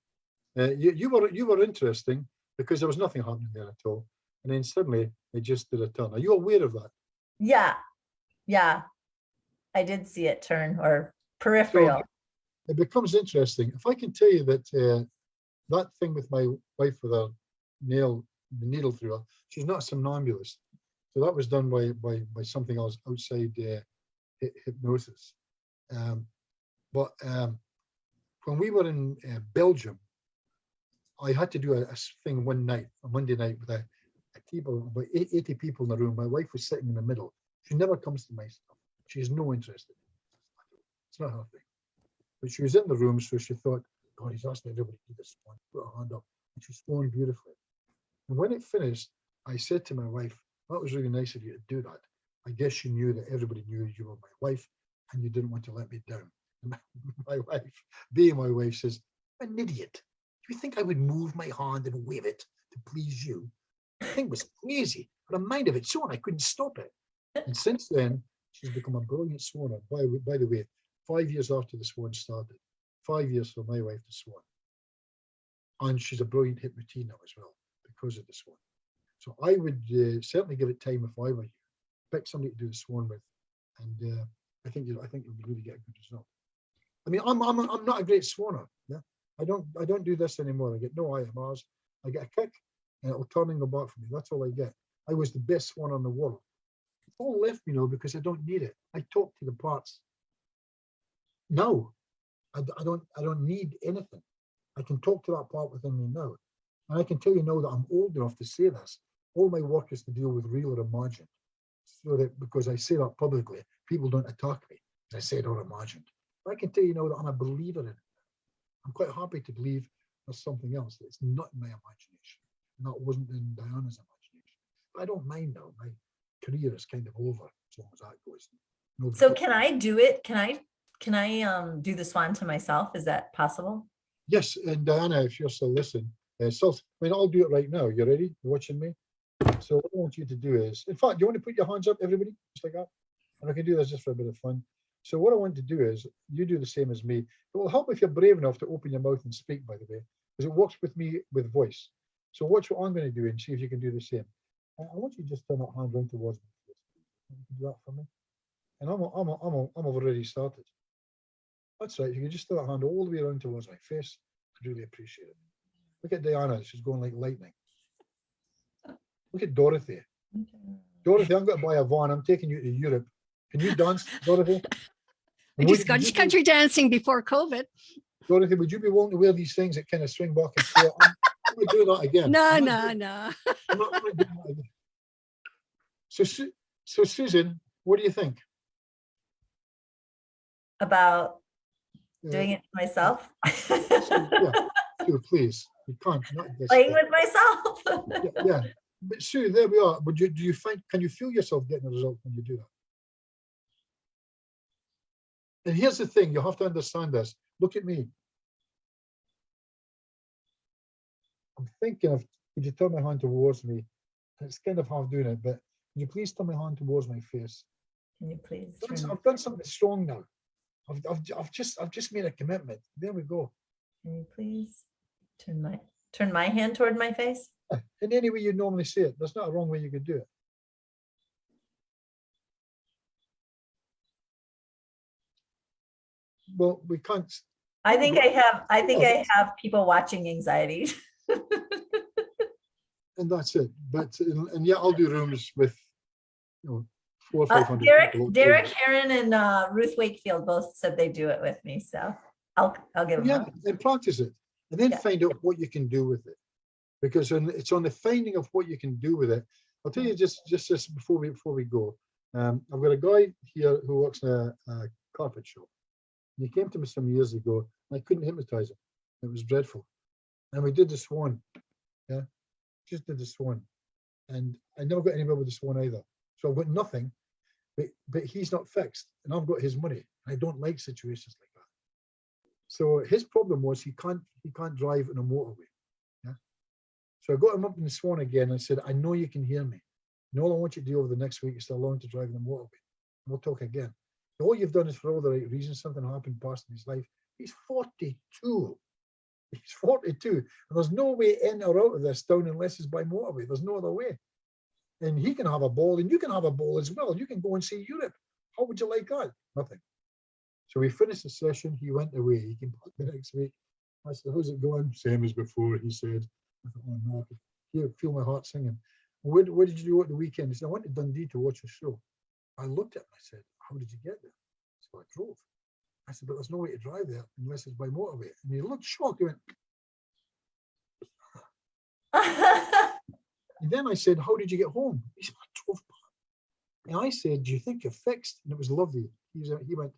You were interesting because there was nothing happening there at all. And then suddenly it just did a turn. Are you aware of that? Yeah. I did see it turn, or peripheral. So it becomes interesting. If I can tell you that that thing with my wife with her the needle through her, she's not a somnambulist. So that was done by something else outside hypnosis. But when we were in Belgium, I had to do a thing one night, a Monday night, with a table, about 80 people in the room. My wife was sitting in the middle. She never comes to my stuff. She has no interest in it. It's not her thing. But she was in the room, so she thought, God, he's asking everybody to do this one. Put her hand up. And she swung beautifully. And when it finished, I said to my wife, that was really nice of you to do that. I guess you knew that everybody knew you were my wife and you didn't want to let me down. And my wife, being my wife, says, I'm an idiot. Do you think I would move my hand and wave it to please you? The thing was crazy. But a mind of its own, I couldn't stop it. And since then, she's become a brilliant swanner. By the way, 5 years after the swan started, 5 years for my wife to swan. And she's a brilliant hypnotist now as well, because of the swan. So I would certainly give it time if I were you. Pick somebody to do the swan with, and I think you'll really get a good result. I mean, I'm not a great swanner. Yeah, I don't do this anymore. I get no IMRs. I get a kick, and it'll turn and go back for me. That's all I get. I was the best swanner in the world. It's all left me now because I don't need it. I talk to the parts. No, I don't need anything. I can talk to that part within me now. And I can tell you now that I'm old enough to say this. All my work is to deal with real or imagined. So that because I say that publicly, people don't attack me. I said or imagined. But I can tell you now that I'm a believer in it. I'm quite happy to believe there's something else that's not in my imagination. And that wasn't in Diana's imagination. But I don't mind now. My career is kind of over as long as that goes. Nobody So can I do it? Can I do the swan to myself? Is that possible? Yes, and Diana, if you're still listening, I'll do it right now. You ready? You're watching me? So what I want you to do is, in fact, do you want to put your hands up, everybody? Just like that? And I can do this just for a bit of fun. So what I want to do is, you do the same as me. It will help if you're brave enough to open your mouth and speak, by the way, because it works with me with voice. So watch what I'm going to do and see if you can do the same. I want you to just turn that hand round towards me. You can do that for me. And I'm already started. That's right. If you can just turn that hand all the way around towards my face, I'd really appreciate it. Look at Diana. She's going like lightning. Look at Dorothy. Dorothy, I'm going to buy a van. I'm taking you to Europe. Can you dance, Dorothy? We did Scottish country dancing before COVID. Dorothy, would you be willing to wear these things that kind of swing back and forth? I'm going to do that again. No. I'm not going to do that again. So Susan, what do you think? About doing it myself? Sue, please. You can't. Playing with myself. Yeah. But Sue, there we are. But can you feel yourself getting a result when you do that? And here's the thing, you have to understand this. Look at me. I'm thinking of, would you turn my hand towards me? It's kind of half doing it, but can you please turn my hand towards my face? Can you please? I've done something strong now. I've just made a commitment. There we go. Can you please turn my hand toward my face? In any way you normally say it. There's not a wrong way you could do it. Well, we can't. I think I have people watching anxiety. And that's it. But and yeah, I'll do rooms with 400 or 500 people. Derek Heron and Ruth Wakefield both said they do it with me, so I'll give them. Yeah, and practice it, and then find out what you can do with it, because it's on the finding of what you can do with it. I'll tell you just this before we go. I've got a guy here who works in a carpet shop. And he came to me some years ago, and I couldn't hypnotize him. It was dreadful. And we did the swan. Yeah, just did the swan. And I never got anywhere with the swan either. So I've got nothing, but he's not fixed, and I've got his money. I don't like situations like that. So his problem was he can't drive in a motorway. Yeah. So I got him up in the swan again and said, I know you can hear me. And all I want you to do over the next week is to learn to drive in the motorway. And we'll talk again. All you've done is for all the right reasons. Something happened past in his life. He's 42. He's 42. And there's no way in or out of this town unless it's by motorway. There's no other way. And he can have a ball, and you can have a ball as well. You can go and see Europe. How would you like that? Nothing. So we finished the session. He went away. He came back the next week. I said, how's it going? Same as before, he said. I thought, oh no, I could feel my heart singing. What did you do at the weekend? He said, I went to Dundee to watch a show. I looked at him. I said, how did you get there? So I drove. I said, but there's no way to drive there unless it's by motorway. And he looked shocked. He went. And then I said, how did you get home? He said, I drove back. And I said, do you think you're fixed? And it was lovely. He went,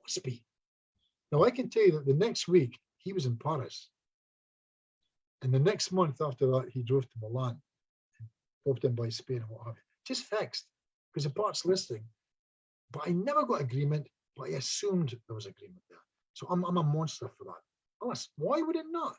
must be. Now I can tell you that the next week he was in Paris. And the next month after that, he drove to Milan, and popped in by Spain and what have you. Just fixed, because the part's listing. But I never got agreement, but I assumed there was agreement there. So I'm a monster for that. Alice, why would it not?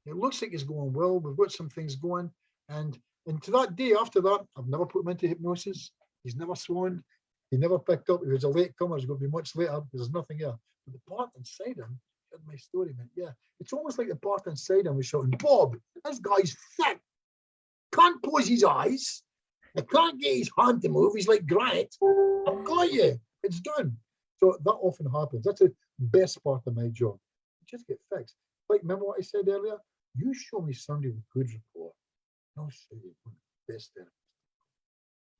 It looks like it's going well. We've got some things going. And to that day after that, I've never put him into hypnosis. He's never sworn. He never picked up. He was a late comer. It's going to be much later because there's nothing here. But the part inside him, my story, man. Yeah, it's almost like the part inside him was shouting, Bob, this guy's thick. Can't close his eyes. I can't get his hand to move. He's like granite. I've got you. It's done. So that often happens. That's the best part of my job. Just get fixed. Like, remember what I said earlier? You show me somebody with good rapport, I'll show you one of the best therapist.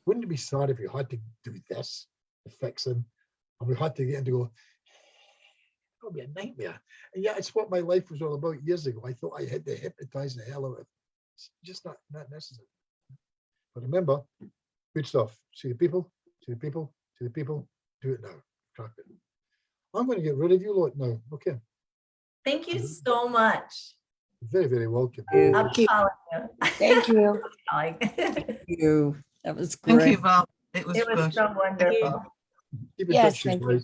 Wouldn't it be sad if you had to do this to fix him? And we had to get him to go, it'll be a nightmare. And yeah, it's what my life was all about years ago. I thought I had to hypnotize the hell out of it. It's just not necessary. But remember, good stuff. See the people, see the people, see the people. Do it now. Crack it. I'm going to get rid of you lot now. Okay. Thank you so much. Very, very welcome. I'm calling you. Thank you. Thank you. That was great. Thank you, Bob. It was It was good. so wonderful. Keep in Yes, touch, thank guys.